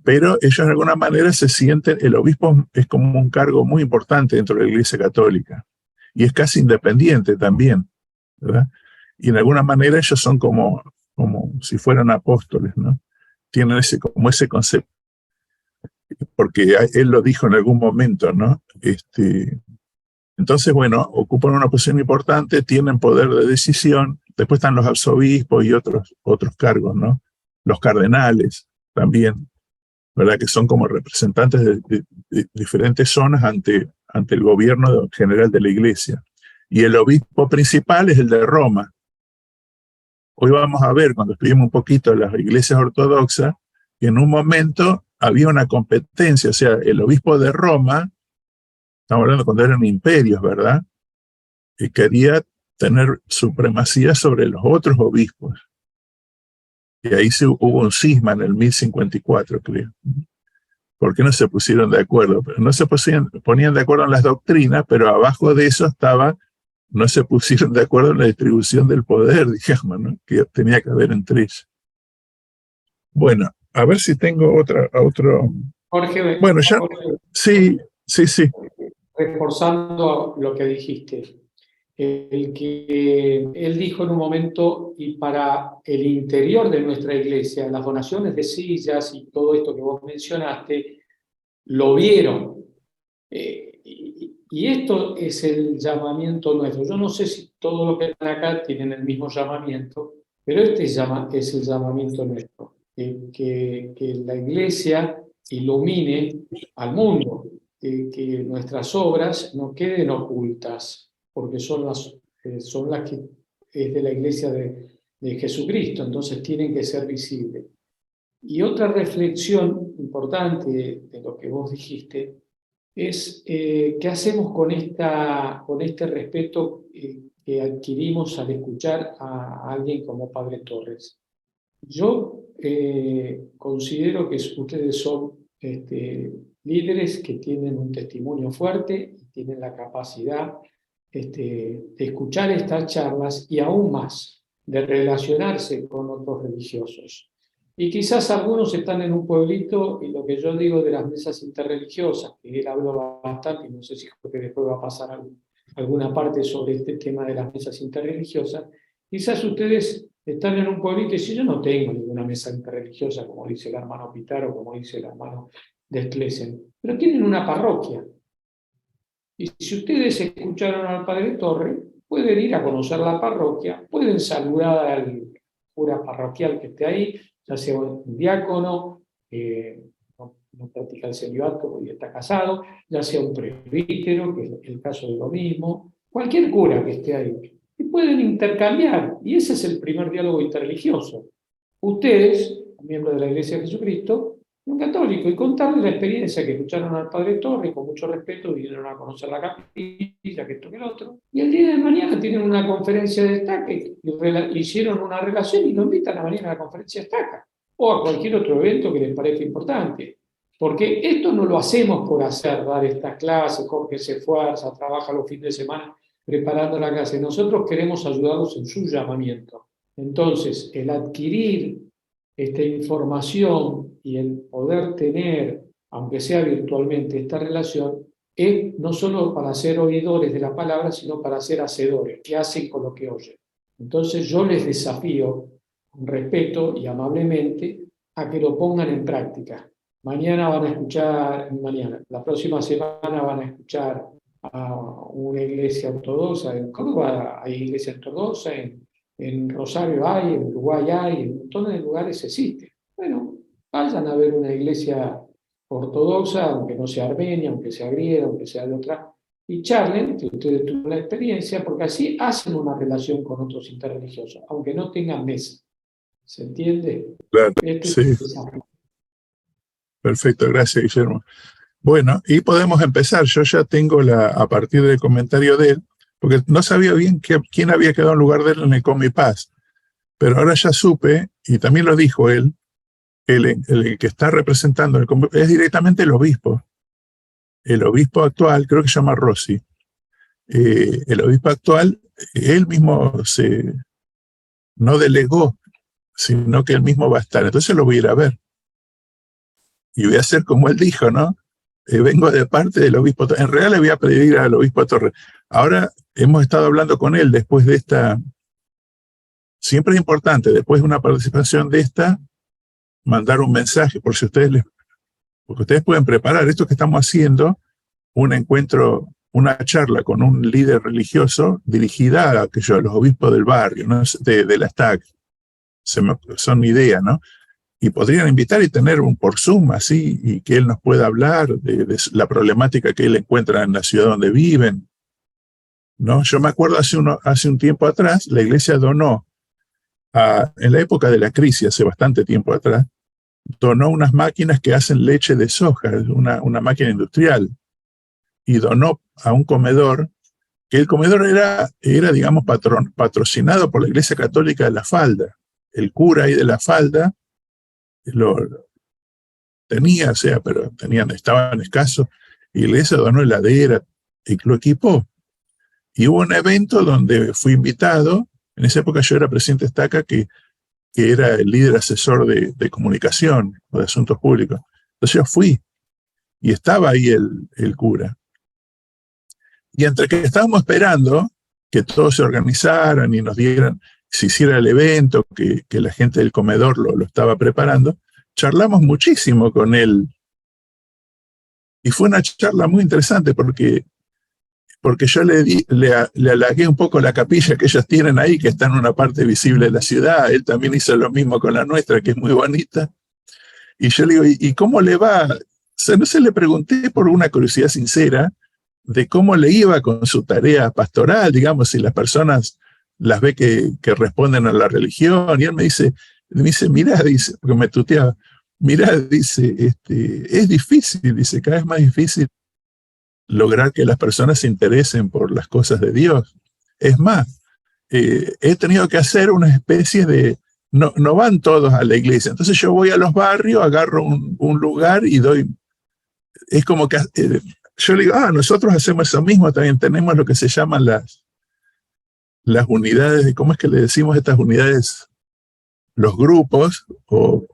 Pero ellos de alguna manera se sienten, el obispo es como un cargo muy importante dentro de la Iglesia Católica y es casi independiente también, ¿verdad? Y de alguna manera ellos son como si fueran apóstoles, ¿no? Tienen como ese concepto, porque él lo dijo en algún momento, ¿no? Entonces, bueno, ocupan una posición importante, tienen poder de decisión, después están los arzobispos y otros cargos, ¿no? Los cardenales también, ¿verdad? Que son como representantes de diferentes zonas ante el gobierno general de la iglesia. Y el obispo principal es el de Roma. Hoy vamos a ver, cuando estudiemos un poquito las iglesias ortodoxas, que en un momento había una competencia, o sea, el obispo de Roma, estamos hablando cuando eran imperios, ¿verdad? Y quería tener supremacía sobre los otros obispos. Y ahí hubo un cisma en el 1054, creo. ¿Por qué no se pusieron de acuerdo? No se ponían de acuerdo en las doctrinas, pero abajo de eso no se pusieron de acuerdo en la distribución del poder, digamos, ¿no? Que tenía que haber entre ellos. Bueno, a ver si tengo otro. Jorge, bueno, ya. Sí. Reforzando lo que dijiste. Él dijo en un momento, y para el interior de nuestra iglesia, las donaciones de sillas y todo esto que vos mencionaste, lo vieron. Y esto es el llamamiento nuestro. Yo no sé si todos los que están acá tienen el mismo llamamiento, pero este es el llamamiento nuestro. Que la iglesia ilumine al mundo, que nuestras obras no queden ocultas, porque son las que es de la iglesia de Jesucristo, entonces tienen que ser visibles. Y otra reflexión importante de lo que vos dijiste es qué hacemos con este respeto que adquirimos al escuchar a alguien como Padre Torres. Yo considero que ustedes son líderes que tienen un testimonio fuerte y tienen la capacidad de escuchar estas charlas y aún más de relacionarse con otros religiosos. Y quizás algunos están en un pueblito, y lo que yo digo de las mesas interreligiosas, que él habló bastante, y no sé si creo que después va a pasar alguna parte sobre este tema de las mesas interreligiosas, quizás ustedes están en un pueblito y dicen, yo no tengo ninguna mesa interreligiosa, como dice el hermano Pitaro, como dice el hermano de Schlesen, pero tienen una parroquia. Y si ustedes escucharon al Padre Torre, pueden ir a conocer la parroquia, pueden saludar al cura parroquial que esté ahí, ya sea un diácono, no practica el celibato y está casado, ya sea un presbítero, que es el caso de lo mismo, cualquier cura que esté ahí. Y pueden intercambiar, y ese es el primer diálogo interreligioso. Ustedes, miembros de la Iglesia de Jesucristo, un católico, y contarles la experiencia que escucharon al Padre Torre, con mucho respeto, vinieron a conocer la capilla, que esto que el otro, y el día de mañana tienen una conferencia de estaca, y hicieron una relación y lo invitan a venir a la conferencia de estaca, o a cualquier otro evento que les parezca importante. Porque esto no lo hacemos por hacer, dar estas clases, Jorge se esfuerza, trabaja los fines de semana preparando la clase. Nosotros queremos ayudarlos en su llamamiento. Entonces, el adquirir esta información y el poder tener, aunque sea virtualmente, esta relación, es no solo para ser oidores de la palabra, sino para ser hacedores, que hacen con lo que oyen. Entonces yo les desafío, con respeto y amablemente, a que lo pongan en práctica. Mañana van a escuchar, la próxima semana van a escuchar a una iglesia ortodoxa. En Córdoba hay iglesia ortodoxa, en Rosario hay, en Uruguay hay, en un montón de lugares existe. Bueno, vayan a ver una iglesia ortodoxa, aunque no sea armenia, aunque sea griega, aunque sea de otra, y charlen, que ustedes tuvieron la experiencia, porque así hacen una relación con otros interreligiosos, aunque no tengan mesa. ¿Se entiende? Claro, Este es sí, el desafío. perfecto, gracias, Guillermo. Bueno, y podemos empezar. Yo ya tengo a partir del comentario de él, porque no sabía bien quién había quedado en lugar de él en el Comipaz, pero ahora ya supe, y también lo dijo él, el que está representando el Comipaz es directamente el obispo. El obispo actual, creo que se llama Rossi. El obispo actual, él mismo no delegó, sino que él mismo va a estar. Entonces lo voy a ir a ver. Y voy a hacer como él dijo, ¿no? Vengo de parte del obispo Torres. En realidad le voy a pedir al obispo Torres. Ahora hemos estado hablando con él después de esta. Siempre es importante, después de una participación de esta, mandar un mensaje, por si porque ustedes pueden preparar esto que estamos haciendo, un encuentro, una charla con un líder religioso dirigida a los obispos del barrio, ¿no? de la STAC. Son ideas, ¿no? Y podrían invitar y tener un por Zoom así, y que él nos pueda hablar de la problemática que él encuentra en la ciudad donde viven, ¿no? Yo me acuerdo hace un tiempo atrás, la iglesia donó, en la época de la crisis, hace bastante tiempo atrás, donó unas máquinas que hacen leche de soja, una máquina industrial, y donó a un comedor, que el comedor era digamos, patrocinado por la Iglesia Católica de La Falda. El cura ahí de La Falda lo tenía, o sea, pero estaban escasos, y la iglesia donó heladera y lo equipó. Y hubo un evento donde fui invitado. En esa época yo era presidente de Estaca, que era el líder asesor de comunicación o de asuntos públicos. Entonces yo fui, y estaba ahí el cura. Y entre que estábamos esperando que todos se organizaran y nos dieran, se hiciera el evento, que la gente del comedor lo estaba preparando, charlamos muchísimo con él. Y fue una charla muy interesante porque yo le halagué un poco la capilla que ellos tienen ahí, que está en una parte visible de la ciudad. Él también hizo lo mismo con la nuestra, que es muy bonita. Y yo le digo, ¿y cómo le va? O sea, no sé, le pregunté por una curiosidad sincera de cómo le iba con su tarea pastoral, digamos, si las personas las ve que responden a la religión. Y él me dice, mirá, dice, porque me tuteaba, mirá, dice, es difícil, dice, cada vez más difícil lograr que las personas se interesen por las cosas de Dios. Es más, he tenido que hacer una especie de, no van todos a la iglesia, entonces yo voy a los barrios, agarro un lugar y doy, es como que yo le digo, nosotros hacemos eso mismo, también tenemos lo que se llaman las unidades, ¿cómo es que le decimos estas unidades? Los grupos, o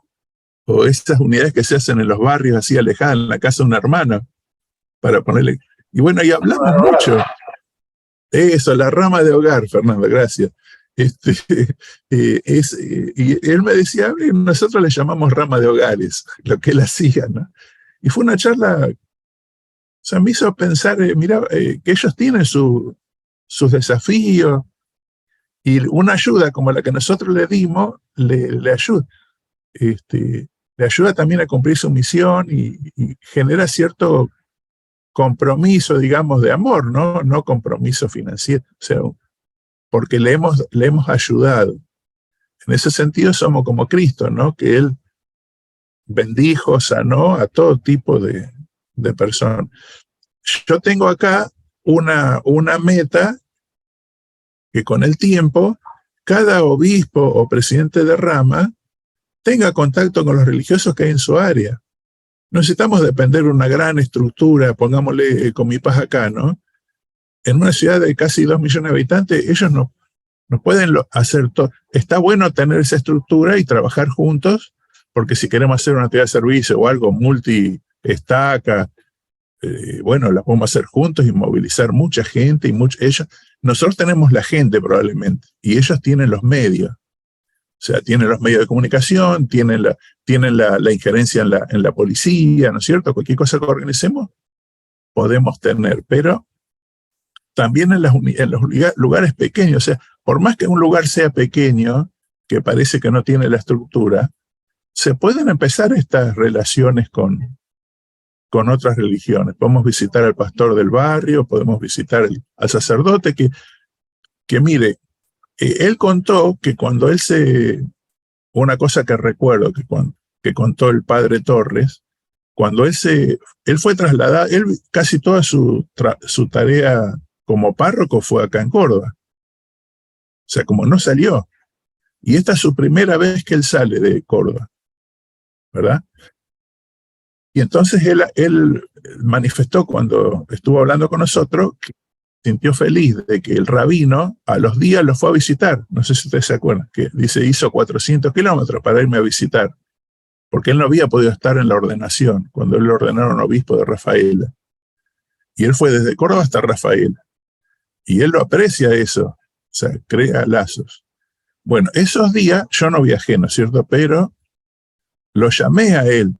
estas unidades que se hacen en los barrios así alejadas, en la casa de una hermana, para ponerle. Y bueno, y hablamos mucho. Eso, la rama de hogar, Fernando, gracias. Y él me decía, nosotros le llamamos rama de hogares, lo que él hacía, ¿no? Y fue una charla, o sea, me hizo pensar, mira, que ellos tienen sus desafíos, y una ayuda como la que nosotros le dimos, le ayuda. Le ayuda también a cumplir su misión y genera cierto compromiso, digamos, de amor, no compromiso financiero, o sea, porque le hemos ayudado. En ese sentido somos como Cristo, ¿no? Que Él bendijo, sanó a todo tipo de personas. Yo tengo acá una meta que con el tiempo cada obispo o presidente de rama tenga contacto con los religiosos que hay en su área. No necesitamos depender de una gran estructura, pongámosle Comipaz acá, ¿no? en una ciudad de casi 2 millones de habitantes, ellos no pueden hacer todo. Está bueno tener esa estructura y trabajar juntos, porque si queremos hacer una actividad de servicio o algo multi-estaca, bueno, la podemos hacer juntos y movilizar mucha gente y ellos. Nosotros tenemos la gente probablemente, y ellos tienen los medios. O sea, tienen los medios de comunicación, tienen la injerencia en la policía, ¿no es cierto? Cualquier cosa que organicemos podemos tener, pero también en los lugares pequeños. O sea, por más que un lugar sea pequeño, que parece que no tiene la estructura, se pueden empezar estas relaciones con otras religiones. Podemos visitar al pastor del barrio, podemos visitar al sacerdote que mire, él contó que cuando una cosa que recuerdo que contó el padre Torres, cuando él fue trasladado, casi toda su tarea como párroco fue acá en Córdoba. O sea, como no salió. Y esta es su primera vez que él sale de Córdoba, ¿verdad? Y entonces él manifestó cuando estuvo hablando con nosotros que sintió feliz de que el rabino a los días lo fue a visitar. No sé si ustedes se acuerdan, que dice hizo 400 kilómetros para irme a visitar, porque él no había podido estar en la ordenación, cuando él lo ordenaron obispo de Rafaela. Y él fue desde Córdoba hasta Rafaela. Y él lo aprecia eso, o sea, crea lazos. Bueno, esos días yo no viajé, ¿no es cierto? Pero lo llamé a él.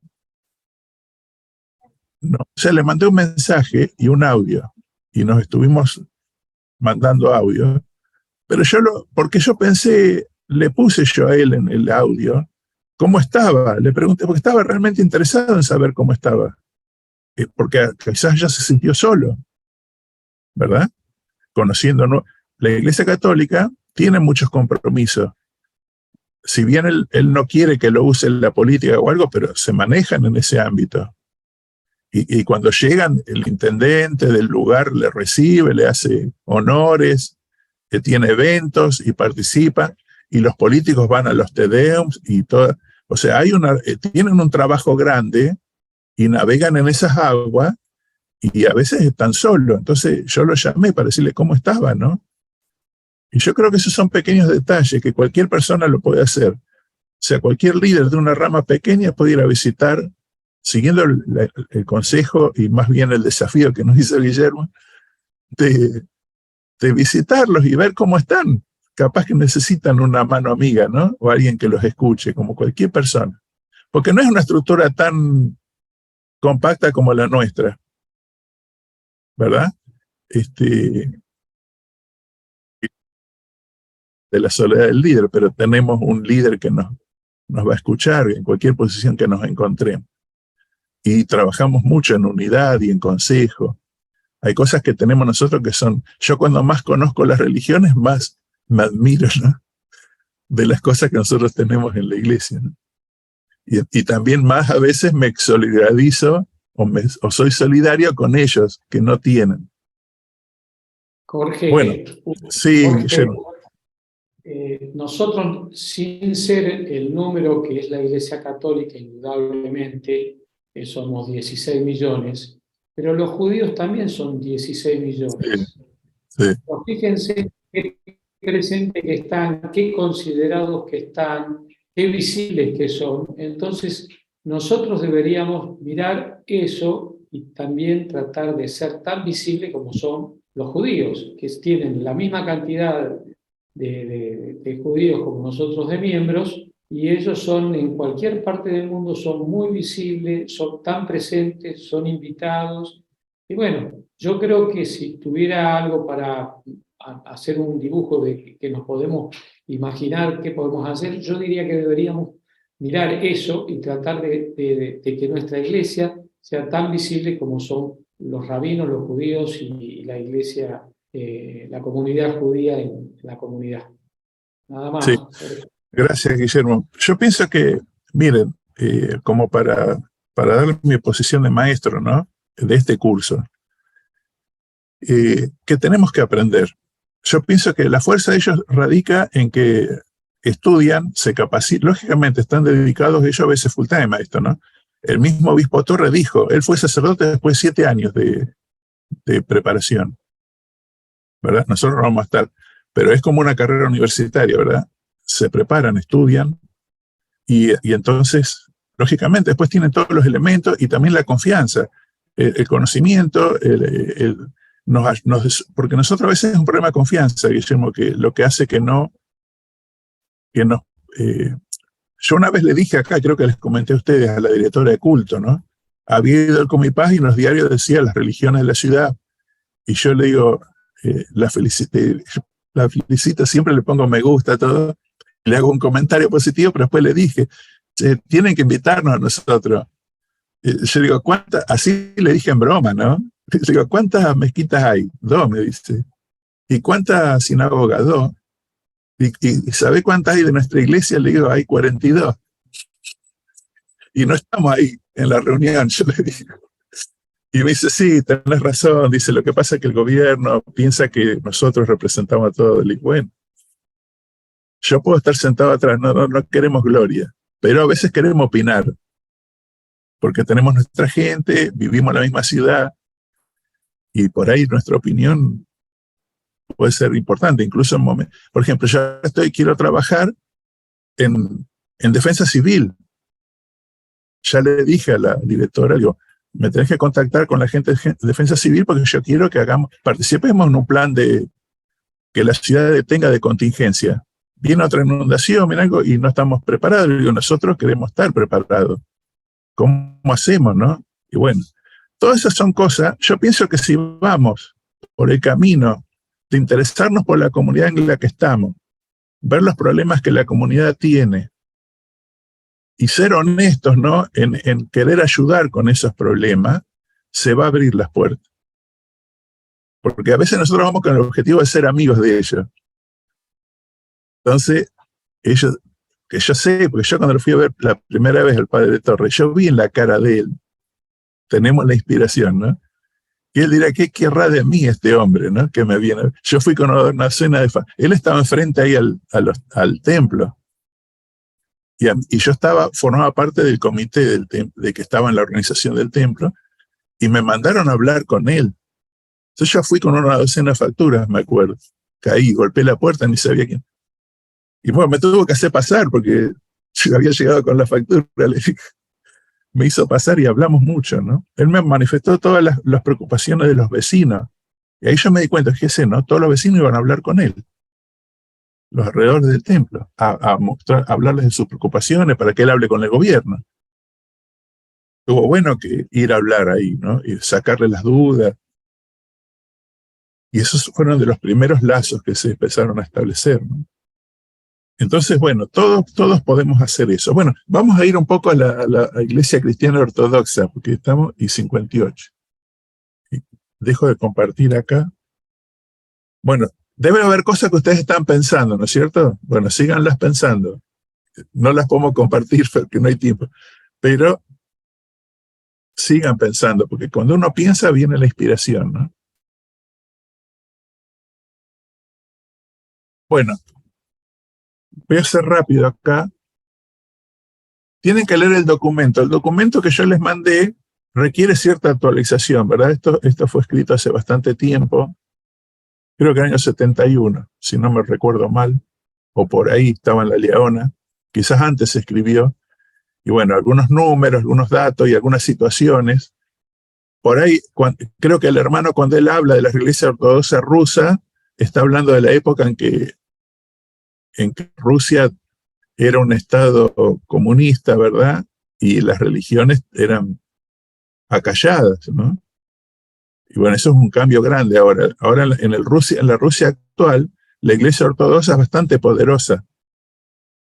No, o sea, le mandé un mensaje y un audio, y nos estuvimos mandando audio, pero porque yo pensé, le puse yo a él en el audio, ¿cómo estaba? Le pregunté, porque estaba realmente interesado en saber cómo estaba, porque quizás ya se sintió solo, ¿verdad? Conociendo, la Iglesia Católica tiene muchos compromisos. Si bien él no quiere que lo use en la política o algo, pero se manejan en ese ámbito. Y cuando llegan, el intendente del lugar le recibe, le hace honores, tiene eventos y participa, y los políticos van a los tedeums y todo. O sea, tienen un trabajo grande y navegan en esas aguas y a veces están solos. Entonces yo lo llamé para decirle cómo estaba, ¿no? Y yo creo que esos son pequeños detalles que cualquier persona lo puede hacer. O sea, cualquier líder de una rama pequeña puede ir a visitar, siguiendo el consejo y más bien el desafío que nos hizo Guillermo, de visitarlos y ver cómo están. Capaz que necesitan una mano amiga, ¿no? O alguien que los escuche, como cualquier persona. Porque no es una estructura tan compacta como la nuestra, ¿verdad? De la soledad del líder, pero tenemos un líder que nos va a escuchar en cualquier posición que nos encontremos. Y trabajamos mucho en unidad y en consejo. Hay cosas que tenemos nosotros que son, yo cuando más conozco las religiones, más me admiro, ¿no? De las cosas que nosotros tenemos en la iglesia, ¿no? Y también más a veces me solidarizo o soy solidario con ellos que no tienen. Jorge, bueno, sí, Jorge, nosotros, sin ser el número que es la Iglesia Católica, indudablemente somos 16 millones, pero los judíos también son 16 millones. Sí. Pero fíjense qué presentes que están, qué considerados que están, qué visibles que son. Entonces, nosotros deberíamos mirar eso y también tratar de ser tan visibles como son los judíos, que tienen la misma cantidad de judíos como nosotros de miembros, y ellos son en cualquier parte del mundo, son muy visibles, son tan presentes, son invitados. Y bueno, yo creo que si tuviera algo para hacer un dibujo de que nos podemos imaginar qué podemos hacer, yo diría que deberíamos mirar eso y tratar de que nuestra iglesia sea tan visible como son los rabinos, los judíos y la iglesia, la comunidad judía en la comunidad. Nada más. Sí. Gracias, Guillermo. Yo pienso que, miren, como para dar mi posición de maestro, ¿no?, de este curso, que tenemos que aprender. Yo pienso que la fuerza de ellos radica en que estudian, se capacitan, lógicamente están dedicados ellos a veces full time a esto, ¿no? El mismo obispo Torres dijo, él fue sacerdote después de 7 años de preparación. ¿verdad? Nosotros no vamos a estar, pero es como una carrera universitaria, ¿verdad? Se preparan, estudian, y entonces, lógicamente, después tienen todos los elementos y también la confianza, el conocimiento, porque nosotros a veces es un problema de confianza, Guillermo, que lo que hace que no, yo una vez le dije acá, creo que les comenté a ustedes, a la directora de culto, ¿no? Había ido al Comipaz y en los diarios decía las religiones de la ciudad, y yo le digo, la felicito, siempre le pongo me gusta, todo, le hago un comentario positivo, pero después le dije, tienen que invitarnos a nosotros. Yo digo, ¿cuántas? Así le dije en broma, ¿no? Le digo, ¿cuántas mezquitas hay? 2, me dice. ¿Y cuántas sinagogas? 2. ¿Y sabe cuántas hay de nuestra iglesia? Le digo, hay 42. Y no estamos ahí en la reunión, yo le digo. Y me dice, sí, tenés razón. Dice, lo que pasa es que el gobierno piensa que nosotros representamos a todo. Le digo, bueno, yo puedo estar sentado atrás, no queremos gloria, pero a veces queremos opinar, porque tenemos nuestra gente, vivimos en la misma ciudad, y por ahí nuestra opinión puede ser importante, incluso en momentos. Por ejemplo, yo quiero trabajar en defensa civil. Ya le dije a la directora, digo, me tenés que contactar con la gente de defensa civil porque yo quiero que participemos en un plan de que la ciudad tenga de contingencia. Viene otra inundación, viene algo, y no estamos preparados. Digo, nosotros queremos estar preparados. ¿Cómo hacemos, no? Y bueno, todas esas son cosas. Yo pienso que si vamos por el camino de interesarnos por la comunidad en la que estamos, ver los problemas que la comunidad tiene y ser honestos, ¿no? En querer ayudar con esos problemas, se va a abrir las puertas. Porque a veces nosotros vamos con el objetivo de ser amigos de ellos. Entonces, ellos, que yo sé, porque yo cuando lo fui a ver la primera vez al padre Torres, yo vi en la cara de él, tenemos la inspiración, ¿no? Y él dirá, ¿qué querrá de mí este hombre, ¿no? Que me viene. Yo fui con una cena de él estaba enfrente ahí al templo. Y yo formaba parte del comité de que estaba en la organización del templo, y me mandaron a hablar con él. Entonces yo fui con una docena de facturas, me acuerdo. Caí, golpeé la puerta, ni sabía quién. Y bueno, me tuvo que hacer pasar porque yo había llegado con la factura. Me hizo pasar y hablamos mucho, ¿no? Él me manifestó todas las preocupaciones de los vecinos. Y ahí yo me di cuenta, fíjese, ¿no? Todos los vecinos iban a hablar con él, los alrededores del templo, a hablarles de sus preocupaciones para que él hable con el gobierno. Tuvo bueno que ir a hablar ahí, ¿no? Y sacarle las dudas. Y esos fueron de los primeros lazos que se empezaron a establecer, ¿no? Entonces, bueno, todos podemos hacer eso. Bueno, vamos a ir un poco a la Iglesia Cristiana Ortodoxa, porque estamos y 58. Y dejo de compartir acá. Bueno, debe haber cosas que ustedes están pensando, ¿no es cierto? Bueno, síganlas pensando. No las podemos compartir porque no hay tiempo. Pero sigan pensando, porque cuando uno piensa viene la inspiración, ¿no? Bueno, voy a ser rápido acá. Tienen que leer el documento. El documento que yo les mandé requiere cierta actualización, ¿verdad? Esto fue escrito hace bastante tiempo, creo que en el año 71, si no me recuerdo mal, o por ahí estaba en la Leona, quizás antes se escribió, y bueno, algunos números, algunos datos y algunas situaciones. Por ahí, creo que el hermano, cuando él habla de la Iglesia Ortodoxa rusa, está hablando de la época en que Rusia era un estado comunista, ¿verdad? Y las religiones eran acalladas, ¿no? Y bueno, eso es un cambio grande ahora. Ahora en la Rusia actual, la Iglesia Ortodoxa es bastante poderosa.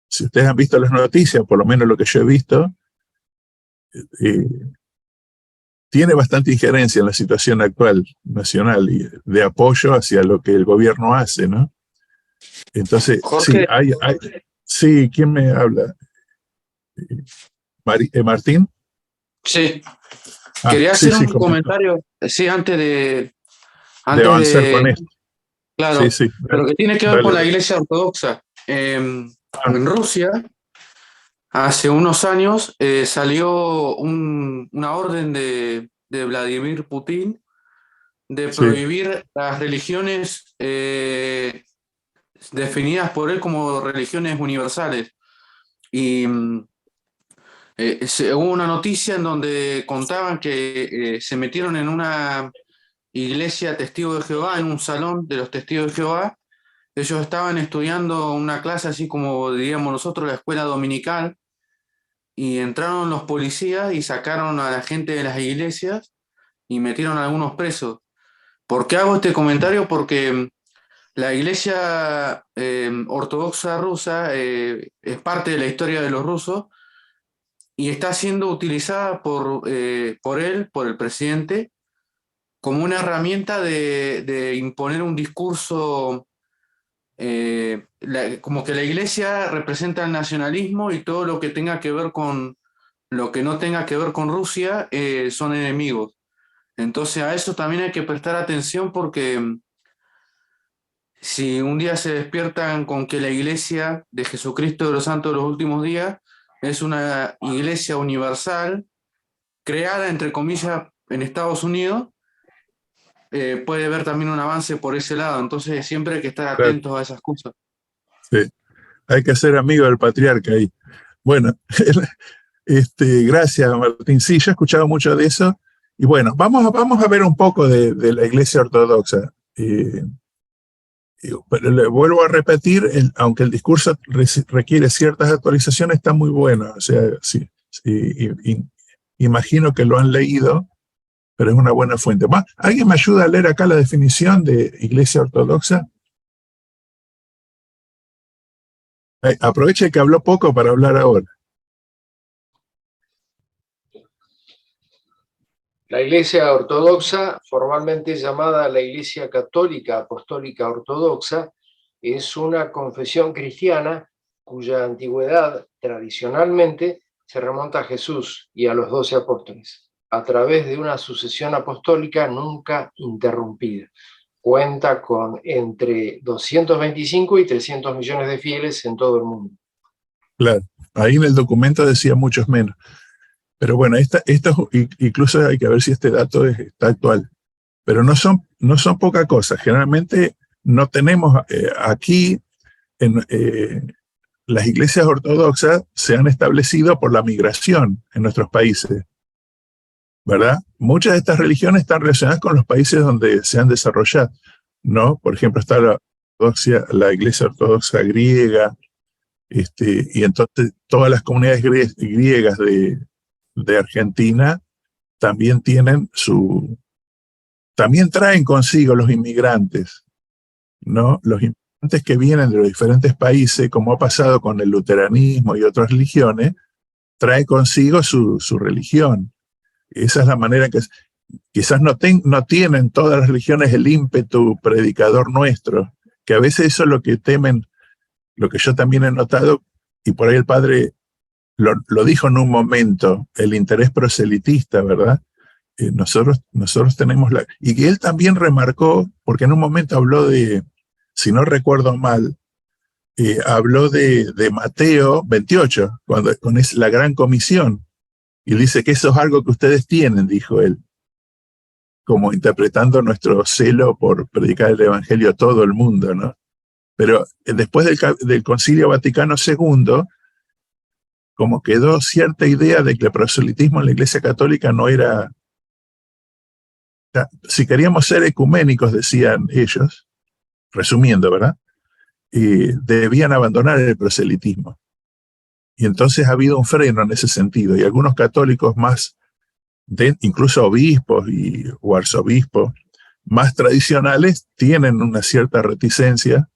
Si ustedes han visto las noticias, por lo menos lo que yo he visto, tiene bastante injerencia en la situación actual nacional y de apoyo hacia lo que el gobierno hace, ¿no? Entonces, Jorge, sí, ¿quién me habla? ¿Martín? sí, quería hacer un comentario, sí, antes de avanzar con esto. Claro, sí, pero que tiene que ver con la Iglesia Ortodoxa. En Rusia, hace unos años, salió una orden de Vladimir Putin de Sí. prohibir las religiones definidas por él como religiones universales. Y hubo una noticia en donde contaban que se metieron en una iglesia Testigo de Jehová, en un salón de los Testigos de Jehová. Ellos estaban estudiando una clase así como diríamos nosotros, la escuela dominical, y entraron los policías y sacaron a la gente de las iglesias y metieron a algunos presos. ¿Por qué hago este comentario? Porque la iglesia ortodoxa rusa es parte de la historia de los rusos y está siendo utilizada por él, por el presidente, como una herramienta de imponer un discurso, como que la iglesia representa el nacionalismo y todo lo que tenga que ver con lo que no tenga que ver con Rusia son enemigos. Entonces a eso también hay que prestar atención porque si un día se despiertan con que la iglesia de Jesucristo de los Santos de los Últimos Días es una iglesia universal, creada entre comillas en Estados Unidos, puede haber también un avance por ese lado. Entonces siempre hay que estar Claro. atentos a esas cosas. Sí. Hay que ser amigo del patriarca ahí. Bueno, gracias, Martín. Sí, yo he escuchado mucho de eso. Y bueno, vamos a ver un poco de la Iglesia Ortodoxa. Pero le vuelvo a repetir, aunque el discurso requiere ciertas actualizaciones, está muy bueno. O sea, sí, imagino que lo han leído, pero es una buena fuente. ¿Alguien me ayuda a leer acá la definición de Iglesia Ortodoxa? Aproveche que habló poco para hablar ahora. La Iglesia Ortodoxa, formalmente llamada la Iglesia Católica Apostólica Ortodoxa, es una confesión cristiana cuya antigüedad tradicionalmente se remonta a Jesús y a los 12 apóstoles, a través de una sucesión apostólica nunca interrumpida. Cuenta con entre 225 y 300 millones de fieles en todo el mundo. Claro, ahí en el documento decía muchos menos. Pero bueno, incluso hay que ver si este dato está actual. Pero no son poca cosa. Generalmente no tenemos aquí, las iglesias ortodoxas se han establecido por la migración en nuestros países, ¿verdad? Muchas de estas religiones están relacionadas con los países donde se han desarrollado, ¿no? Por ejemplo, está la iglesia ortodoxa griega, y entonces todas las comunidades griegas de Argentina también también traen consigo los inmigrantes, ¿no? Los inmigrantes que vienen de los diferentes países, como ha pasado con el luteranismo y otras religiones, trae consigo su religión. Esa es la manera que quizás no tienen todas las religiones el ímpetu predicador nuestro, que a veces eso es lo que temen, lo que yo también he notado, y por ahí el padre lo dijo en un momento, el interés proselitista, ¿verdad? Nosotros tenemos y que él también remarcó, porque en un momento habló si no recuerdo mal, habló de Mateo 28, con la gran comisión, y dice que eso es algo que ustedes tienen, dijo él, como interpretando nuestro celo por predicar el evangelio a todo el mundo, ¿no? Pero después del Concilio Vaticano II, como quedó cierta idea de que el proselitismo en la Iglesia Católica no era... Si queríamos ser ecuménicos, decían ellos, resumiendo, ¿verdad? Debían abandonar el proselitismo. Y entonces ha habido un freno en ese sentido. Y algunos católicos más, incluso obispos o arzobispos más tradicionales, tienen una cierta reticencia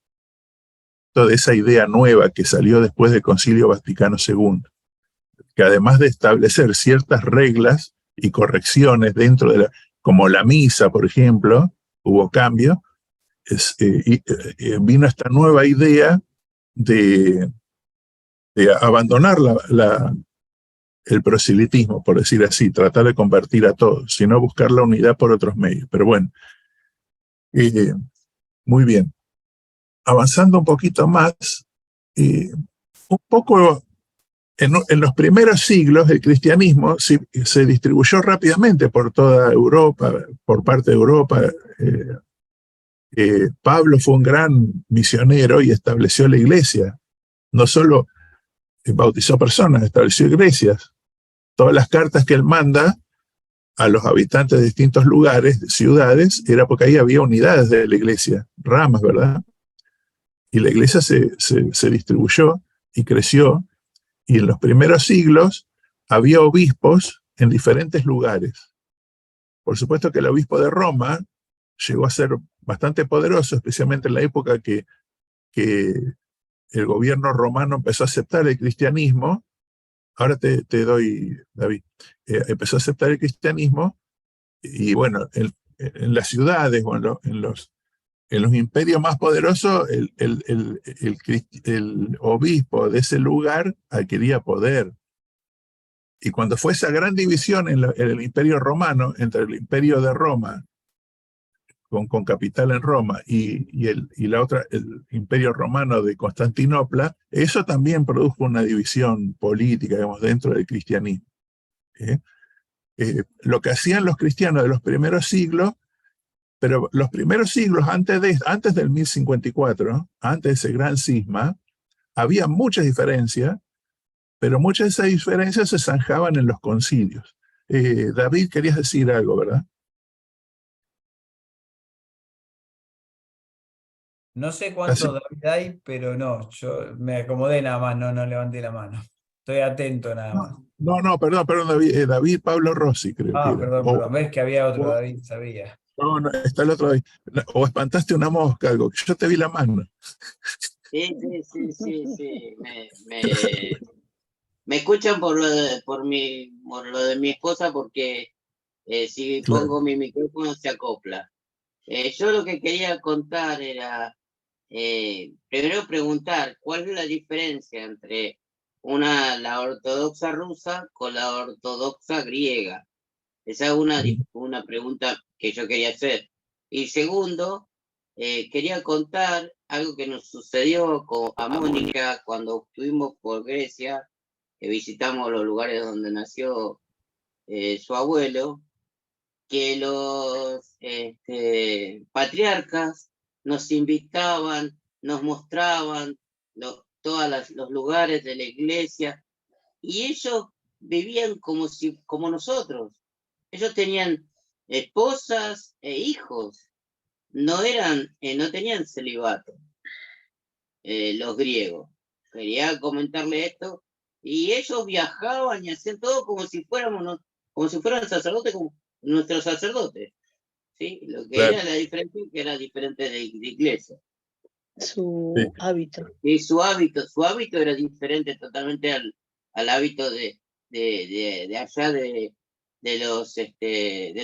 de esa idea nueva que salió después del Concilio Vaticano II, que además de establecer ciertas reglas y correcciones dentro como la misa, por ejemplo, hubo cambio, vino esta nueva idea de abandonar el proselitismo, por decir así, tratar de convertir a todos, sino buscar la unidad por otros medios. Pero bueno, muy bien. Avanzando un poquito más, un poco En los primeros siglos el cristianismo se distribuyó rápidamente por toda Europa, por parte de Europa. Pablo fue un gran misionero y estableció la iglesia. No solo bautizó personas, estableció iglesias. Todas las cartas que él manda a los habitantes de distintos lugares, ciudades, era porque ahí había unidades de la iglesia, ramas, ¿verdad? Y la iglesia se distribuyó y creció, y en los primeros siglos había obispos en diferentes lugares. Por supuesto que el obispo de Roma llegó a ser bastante poderoso, especialmente en la época que el gobierno romano empezó a aceptar el cristianismo. Ahora te doy, David. Empezó a aceptar el cristianismo, y bueno, en las ciudades o en los imperios más poderosos, el obispo de ese lugar adquiría poder. Y cuando fue esa gran división en el imperio romano, entre el imperio de Roma, con capital en Roma, y la otra, el imperio romano de Constantinopla, eso también produjo una división política, digamos, dentro del cristianismo. Lo que hacían los cristianos de los primeros siglos, pero los primeros siglos antes del 1054, antes de ese gran cisma, había muchas diferencias, pero muchas de esas diferencias se zanjaban en los concilios. David, querías decir algo, ¿verdad? No sé cuánto David hay, pero no, yo me acomodé nada más, no levanté la mano. Estoy atento nada más. No, perdón, David, David Pablo Rossi, creo que era. Perdón, ves que había otro David, sabía. No, está el otro David. O espantaste una mosca, algo, que yo te vi la mano. Sí. Me escuchan por lo de mi esposa, porque si pongo mi micrófono se acopla. Yo lo que quería contar era, primero preguntar cuál es la diferencia entre la ortodoxa rusa con la ortodoxa griega. Esa es una pregunta que yo quería hacer. Y segundo, quería contar algo que nos sucedió a Mónica cuando estuvimos por Grecia, que visitamos los lugares donde nació su abuelo, que los patriarcas nos invitaban, nos mostraban todos los lugares de la iglesia, y ellos vivían como nosotros. Ellos tenían esposas e hijos, no tenían celibato, los griegos. Quería comentarle esto, y ellos viajaban y hacían todo como si fueran sacerdotes, como nuestros sacerdotes, ¿sí? Lo que era la diferencia, que era diferente de iglesia. Su hábito. Y su hábito era diferente totalmente al hábito de allá de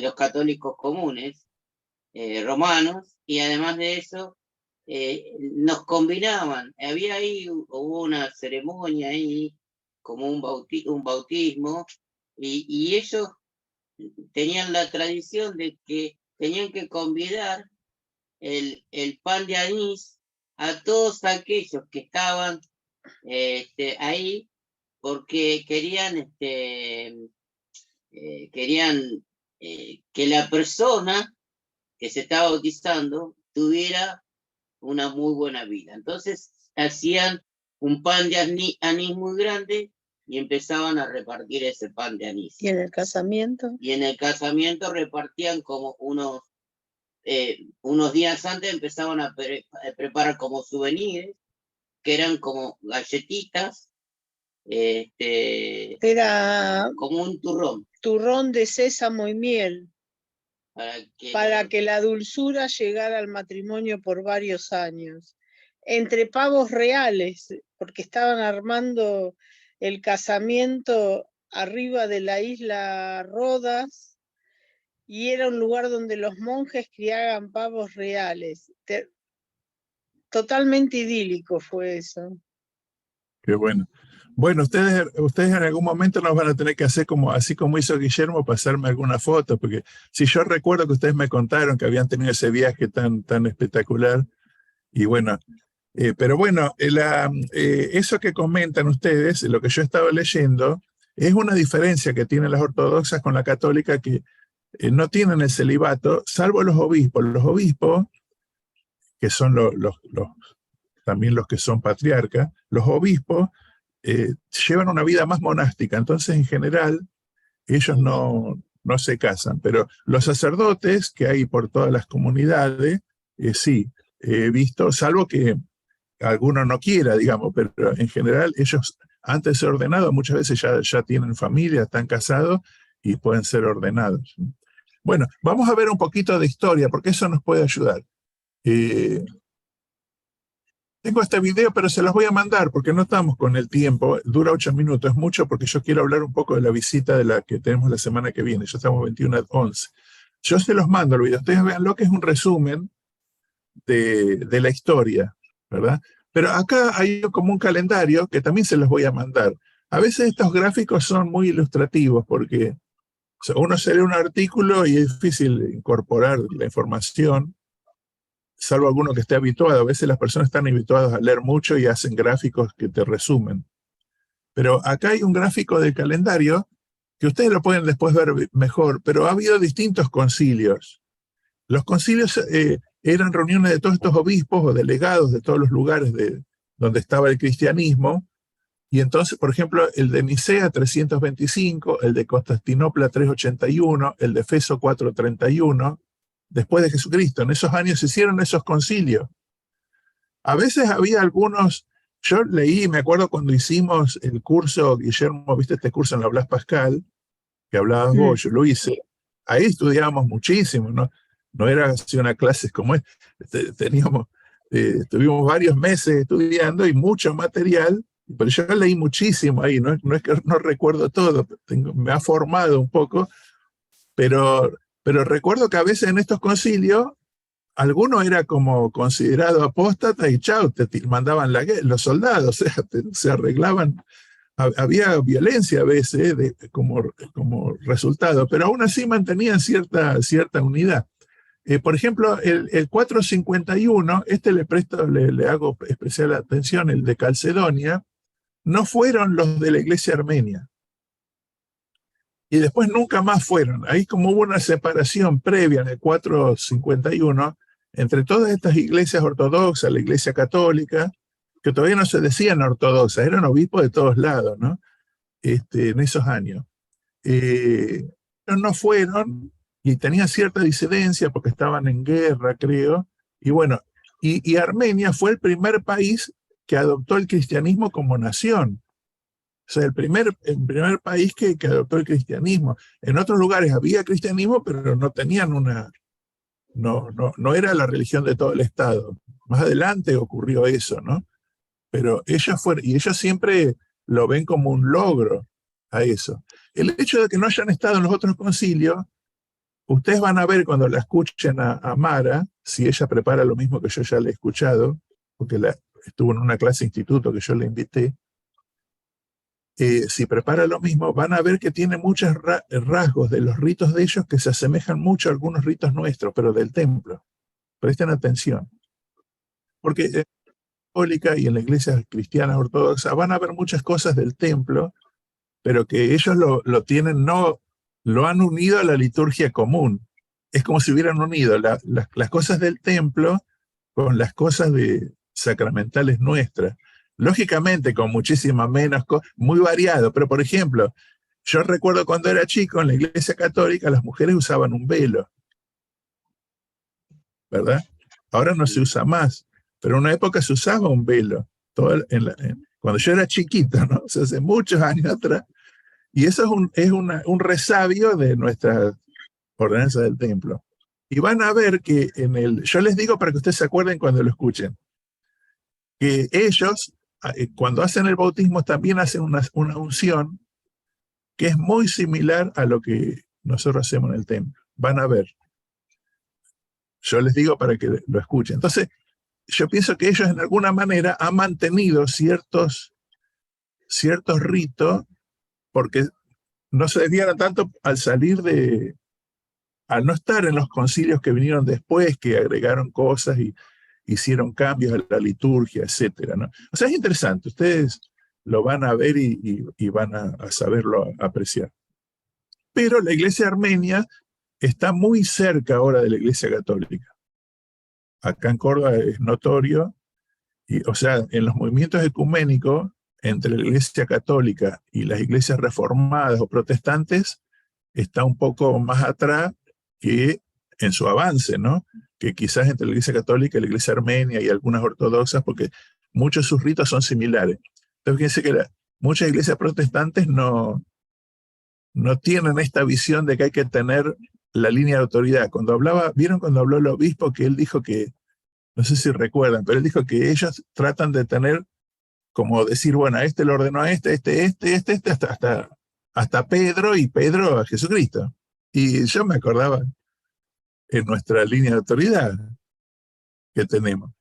los católicos comunes, romanos, y además de eso, nos combinaban. Hubo una ceremonia ahí, como un bautismo, y ellos tenían la tradición de que tenían que convidar el pan de anís a todos aquellos que estaban ahí, porque querían que la persona que se estaba bautizando tuviera una muy buena vida. Entonces hacían un pan de anís muy grande y empezaban a repartir ese pan de anís. ¿Y en el casamiento? Y en el casamiento repartían como unos días antes, empezaban a preparar como souvenirs, que eran como galletitas, era como un turrón. Turrón de sésamo y miel, para que la dulzura llegara al matrimonio por varios años. Entre pavos reales, porque estaban armando el casamiento arriba de la isla Rodas, y era un lugar donde los monjes criaban pavos reales. Totalmente idílico fue eso. Qué bueno. Bueno, ustedes en algún momento nos van a tener que hacer así como hizo Guillermo, pasarme alguna foto, porque si yo recuerdo que ustedes me contaron que habían tenido ese viaje tan espectacular, y bueno, Pero bueno, eso que comentan ustedes, lo que yo estaba leyendo, es una diferencia que tienen las ortodoxas con la católica, que no tienen el celibato, salvo los obispos. Los obispos, que son también los que son patriarcas, los obispos llevan una vida más monástica, entonces en general ellos no se casan, pero los sacerdotes que hay por todas las comunidades, sí, he visto, salvo que alguno no quiera, digamos, pero en general ellos antes de ser ordenados muchas veces ya tienen familia, están casados y pueden ser ordenados. Bueno, vamos a ver un poquito de historia, porque eso nos puede ayudar. Tengo este video, pero se los voy a mandar porque no estamos con el tiempo. Dura 8 minutos, es mucho porque yo quiero hablar un poco de la visita de la que tenemos la semana que viene. Ya estamos 21 a 11. Yo se los mando el video. Ustedes vean lo que es un resumen de la historia, ¿verdad? Pero acá hay como un calendario que también se los voy a mandar. A veces estos gráficos son muy ilustrativos porque uno se lee un artículo y es difícil incorporar la información, salvo alguno que esté habituado. A veces las personas están habituadas a leer mucho y hacen gráficos que te resumen. Pero acá hay un gráfico del calendario que ustedes lo pueden después ver mejor, pero ha habido distintos concilios. Los concilios eran reuniones de todos estos obispos o delegados de todos los lugares donde estaba el cristianismo, y entonces, por ejemplo, el de Nicea 325, el de Constantinopla 381, el de Efeso 431, después de Jesucristo. En esos años se hicieron esos concilios. A veces había algunos, yo leí, me acuerdo cuando hicimos el curso, Guillermo, viste este curso en la Blas Pascal, que hablabas vos, yo lo hice, ahí estudiábamos muchísimo, no era así una clase como es, tuvimos varios meses estudiando y mucho material, pero yo leí muchísimo ahí, no es que no recuerdo todo, me ha formado un poco, pero recuerdo que a veces en estos concilios, alguno era como considerado apóstata y chau, te mandaban los soldados, o sea, se arreglaban, había violencia a veces como resultado, pero aún así mantenían cierta unidad. Por ejemplo, el 451, le hago especial atención, el de Calcedonia, no fueron los de la iglesia armenia. Y después nunca más fueron. Ahí como hubo una separación previa en el 451 entre todas estas iglesias ortodoxas, la iglesia católica, que todavía no se decían ortodoxas, eran obispos de todos lados, ¿no? En esos años. No fueron y tenían cierta disidencia porque estaban en guerra, creo. Y bueno, y Armenia fue el primer país que adoptó el cristianismo como nación. O sea, el primer país que adoptó el cristianismo. En otros lugares había cristianismo, pero no tenían no era la religión de todo el Estado. Más adelante ocurrió eso, ¿no? Pero ellos siempre lo ven como un logro a eso. El hecho de que no hayan estado en los otros concilios, ustedes van a ver cuando la escuchen a Mara, si ella prepara lo mismo que yo ya le he escuchado, porque estuvo en una clase de instituto que yo le invité, si prepara lo mismo, van a ver que tiene muchos rasgos de los ritos de ellos que se asemejan mucho a algunos ritos nuestros, pero del templo. Presten atención. Porque en la católica y en la iglesia cristiana ortodoxa van a ver muchas cosas del templo, pero que ellos lo han unido a la liturgia común. Es como si hubieran unido las cosas del templo con las cosas sacramentales nuestras. Lógicamente, con muchísimas menos cosas, muy variado, pero por ejemplo, yo recuerdo cuando era chico en la iglesia católica las mujeres usaban un velo, ¿verdad? Ahora no se usa más, pero en una época se usaba un velo, cuando yo era chiquito, ¿no? O sea, hace muchos años atrás, y eso es un resabio de nuestra ordenanza del templo. Y van a ver que yo les digo para que ustedes se acuerden cuando lo escuchen, que ellos, cuando hacen el bautismo, también hacen una unción que es muy similar a lo que nosotros hacemos en el templo. Van a ver. Yo les digo para que lo escuchen. Entonces, yo pienso que ellos en alguna manera han mantenido ciertos ritos porque no se desviaron tanto al no estar en los concilios que vinieron después, que agregaron cosas y hicieron cambios a la liturgia, etcétera, ¿no? O sea, es interesante, ustedes lo van a ver y van a saberlo apreciar. Pero la iglesia armenia está muy cerca ahora de la iglesia católica. Acá en Córdoba es notorio, o sea, en los movimientos ecuménicos entre la iglesia católica y las iglesias reformadas o protestantes está un poco más atrás que en su avance, ¿no? Que quizás entre la iglesia católica y la iglesia armenia y algunas ortodoxas, porque muchos de sus ritos son similares. Entonces, fíjense que muchas iglesias protestantes no tienen esta visión de que hay que tener la línea de autoridad. ¿Vieron cuando habló el obispo que él dijo que, no sé si recuerdan, pero él dijo que ellos tratan de tener, como decir, bueno, a este le ordenó a este, hasta Pedro, y Pedro a Jesucristo. Y yo me acordaba en nuestra línea de autoridad que tenemos.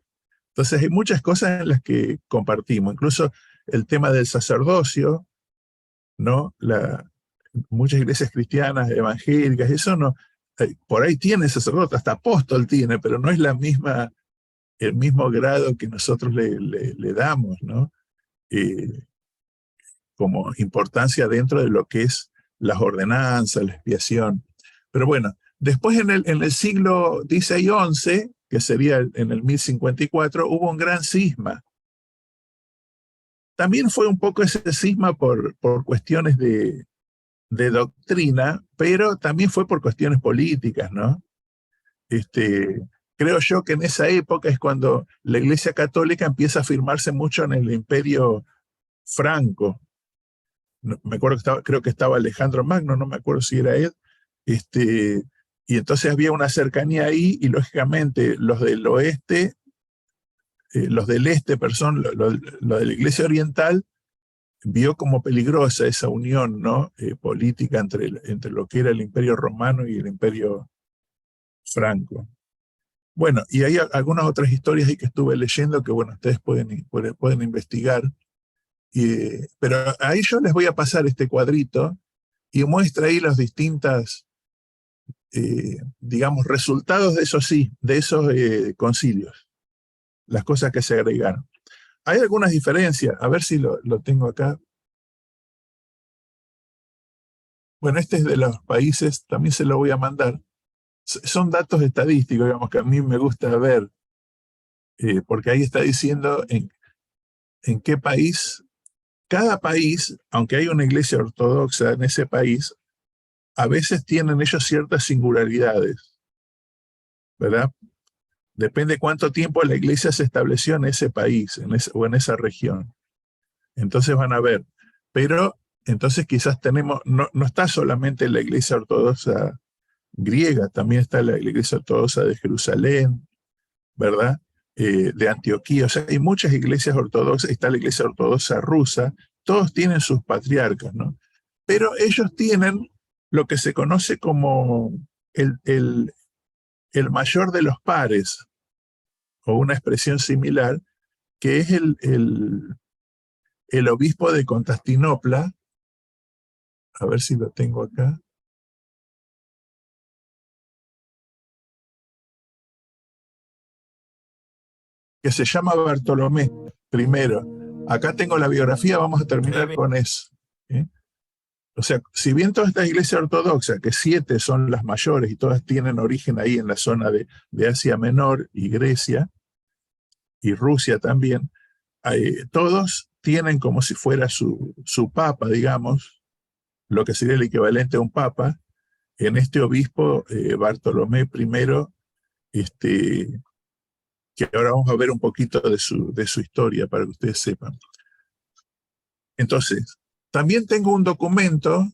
Entonces hay muchas cosas en las que compartimos, incluso el tema del sacerdocio, ¿no? Muchas iglesias cristianas, evangélicas, eso no, por ahí tiene sacerdote, hasta apóstol tiene, pero no es el mismo grado que nosotros le damos, ¿no? Como importancia dentro de lo que es las ordenanzas, la expiación. Pero bueno, después en el siglo XVI y XI, que sería en el 1054, hubo un gran cisma. También fue un poco ese cisma por cuestiones de doctrina, pero también fue por cuestiones políticas, ¿no? Creo yo que en esa época es cuando la Iglesia Católica empieza a afirmarse mucho en el Imperio Franco. Me acuerdo creo que estaba Alejandro Magno, no me acuerdo si era él, y entonces había una cercanía ahí, y lógicamente los del oeste, los del este, perdón, los de la Iglesia Oriental, vio como peligrosa esa unión, ¿no? Política entre lo que era el Imperio Romano y el Imperio Franco. Bueno, y hay algunas otras historias ahí que estuve leyendo que, bueno, ustedes pueden investigar. Pero ahí yo les voy a pasar este cuadrito y muestra ahí los distintos, digamos, resultados de esos concilios, las cosas que se agregaron. Hay algunas diferencias, a ver si lo tengo acá. Bueno, este es de los países, también se lo voy a mandar. Son datos estadísticos, digamos, que a mí me gusta ver, porque ahí está diciendo en qué país, cada país, aunque hay una iglesia ortodoxa en ese país, a veces tienen ellos ciertas singularidades, ¿verdad? Depende cuánto tiempo la iglesia se estableció en ese país o en esa región. Entonces van a ver. Pero entonces quizás tenemos, no está solamente la iglesia ortodoxa griega, también está la iglesia ortodoxa de Jerusalén, ¿verdad? De Antioquía. O sea, hay muchas iglesias ortodoxas, está la iglesia ortodoxa rusa, todos tienen sus patriarcas, ¿no? Pero ellos tienen lo que se conoce como el mayor de los pares, o una expresión similar, que es el obispo de Constantinopla. A ver si lo tengo acá. Que se llama Bartolomé I. Acá tengo la biografía, vamos a terminar con eso. O sea, si bien todas estas iglesias ortodoxas, que 7 son las mayores y todas tienen origen ahí en la zona de Asia Menor y Grecia, y Rusia también, todos tienen como si fuera su papa, digamos, lo que sería el equivalente a un papa, en este obispo Bartolomé I, que ahora vamos a ver un poquito de su historia para que ustedes sepan. Entonces, también tengo un documento,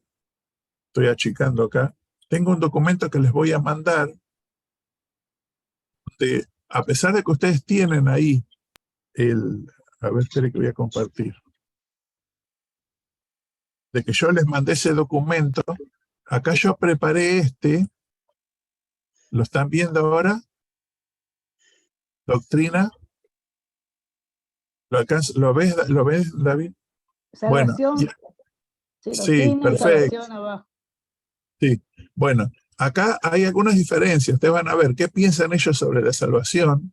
estoy achicando acá, tengo un documento que les voy a mandar, a pesar de que ustedes tienen ahí a ver, espere que voy a compartir, de que yo les mandé ese documento, acá yo preparé ¿lo están viendo ahora? Doctrina. ¿Lo ves, David? Bueno, sí, perfecto. Sí, bueno, acá hay algunas diferencias. Ustedes van a ver qué piensan ellos sobre la salvación,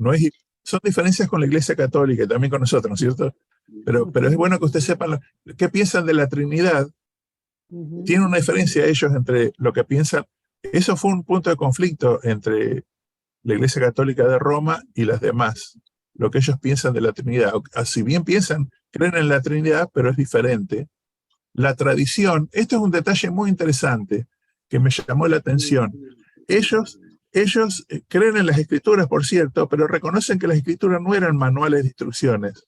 No es, son diferencias con la Iglesia Católica y también con nosotros, ¿no es cierto? Pero es bueno que ustedes sepan qué piensan de la Trinidad. Tiene una diferencia ellos entre lo que piensan. Eso fue un punto de conflicto entre la Iglesia Católica de Roma y las demás. Lo que ellos piensan de la Trinidad. Si bien piensan, creen en la Trinidad, pero es diferente. La tradición, esto es un detalle muy interesante que me llamó la atención. Ellos creen en las escrituras, por cierto, pero reconocen que las escrituras no eran manuales de instrucciones.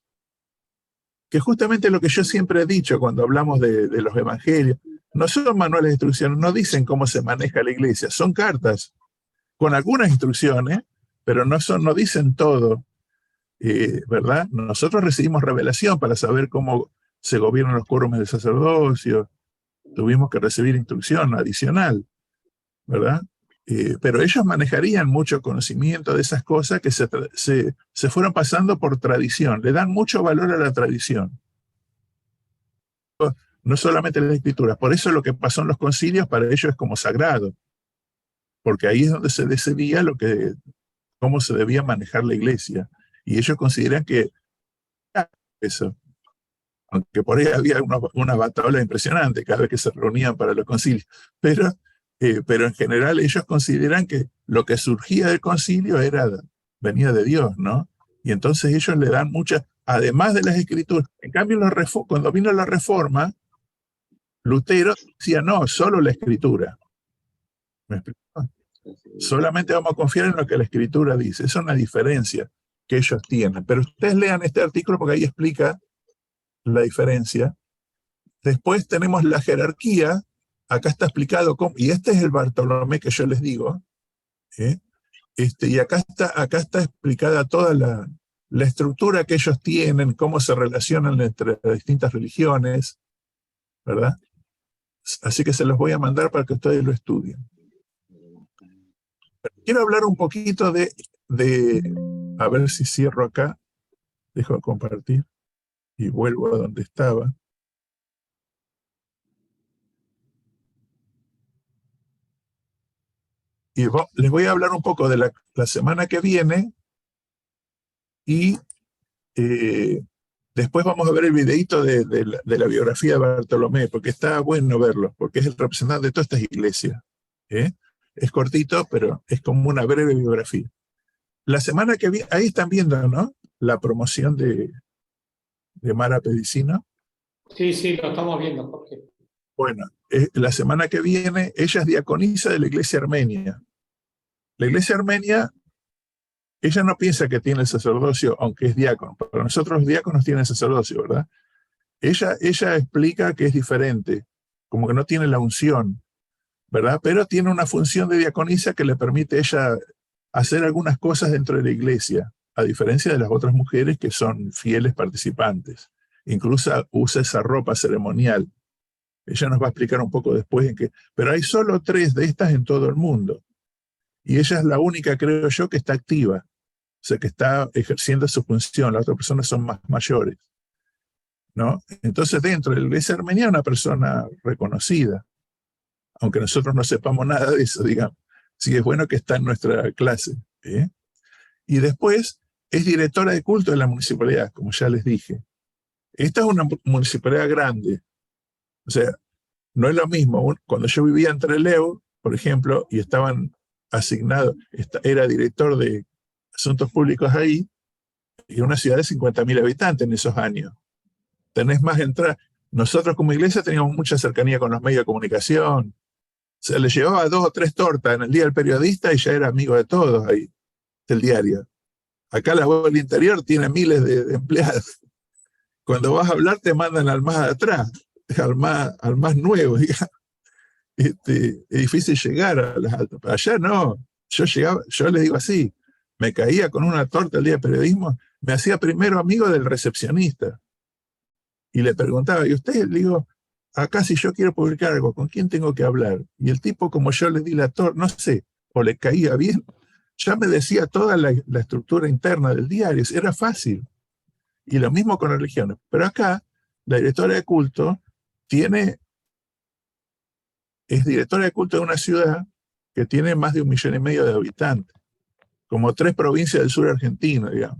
Que justamente lo que yo siempre he dicho cuando hablamos de los evangelios, no son manuales de instrucciones, no dicen cómo se maneja la iglesia, son cartas con algunas instrucciones, pero no dicen todo, ¿verdad? Nosotros recibimos revelación para saber cómo se gobiernan los quórumes del sacerdocio, tuvimos que recibir instrucción adicional, ¿verdad? Pero ellos manejarían mucho conocimiento de esas cosas que se fueron pasando por tradición, le dan mucho valor a la tradición. No solamente las escrituras, por eso lo que pasó en los concilios para ellos es como sagrado, porque ahí es donde se decidía cómo se debía manejar la iglesia, y ellos consideran que eso, aunque por ahí había una batalla impresionante cada vez que se reunían para los concilios, pero en general ellos consideran que lo que surgía del concilio venía de Dios, ¿no? Y entonces ellos le dan muchas, además de las escrituras. En cambio, cuando vino la reforma, Lutero decía, no, solo la escritura. ¿Me explico? Solamente vamos a confiar en lo que la escritura dice. Esa es una diferencia que ellos tienen. Pero ustedes lean este artículo porque ahí explica la diferencia. Después tenemos la jerarquía. Acá está explicado cómo, y este es el Bartolomé que yo les digo, y acá está explicada toda la estructura que ellos tienen, cómo se relacionan entre las distintas religiones, ¿verdad? Así que se los voy a mandar para que ustedes lo estudien. Pero quiero hablar un poquito de, a ver si cierro acá, dejo de compartir y vuelvo a donde estaba. Y les voy a hablar un poco de la semana que viene y después vamos a ver el videíto de la biografía de Bartolomé, porque está bueno verlo, porque es el representante de todas estas iglesias. Es cortito, pero es como una breve biografía. La semana que viene, ahí están viendo, ¿no? La promoción de Mara Pedicino. Sí, lo estamos viendo, Jorge. Bueno, la semana que viene, ella es diaconisa de la iglesia armenia. La iglesia armenia, ella no piensa que tiene el sacerdocio, aunque es diácono. Para nosotros los diáconos tienen sacerdocio, ¿verdad? Ella explica que es diferente, como que no tiene la unción, ¿verdad? Pero tiene una función de diaconisa que le permite a ella hacer algunas cosas dentro de la iglesia, a diferencia de las otras mujeres que son fieles participantes. Incluso usa esa ropa ceremonial. Ella nos va a explicar un poco después pero hay solo 3 de estas en todo el mundo. Y ella es la única, creo yo, que está activa. O sea, que está ejerciendo su función. Las otras personas son más mayores, ¿no? Entonces, dentro de la iglesia armenia, una persona reconocida. Aunque nosotros no sepamos nada de eso, digamos. Sí, es bueno que está en nuestra clase. Y después es directora de culto de la municipalidad, como ya les dije. Esta es una municipalidad grande. O sea, no es lo mismo. Cuando yo vivía en Trelew, por ejemplo, y estaban asignados, era director de asuntos públicos ahí, y una ciudad de 50.000 habitantes en esos años. Tenés más entrada. Nosotros como iglesia teníamos mucha cercanía con los medios de comunicación. Se le llevaba 2 o 3 tortas en el día del periodista y ya era amigo de todos ahí, del diario. Acá la Voz del Interior tiene miles de empleados. Cuando vas a hablar te mandan al más atrás, al más nuevo. Es difícil llegar a las altas. Allá no. Yo les digo así, me caía con una torta el día de periodismo, me hacía primero amigo del recepcionista. Y le preguntaba, ¿y usted? Le digo, acá si yo quiero publicar algo, ¿con quién tengo que hablar? Y el tipo, como yo le di la torta, no sé, o le caía bien, ya me decía toda la estructura interna del diario, era fácil. Y lo mismo con las religiones. Pero acá, la directora de culto es directora de culto de una ciudad que tiene más de 1,5 millones de habitantes. como 3 provincias del sur argentino, digamos.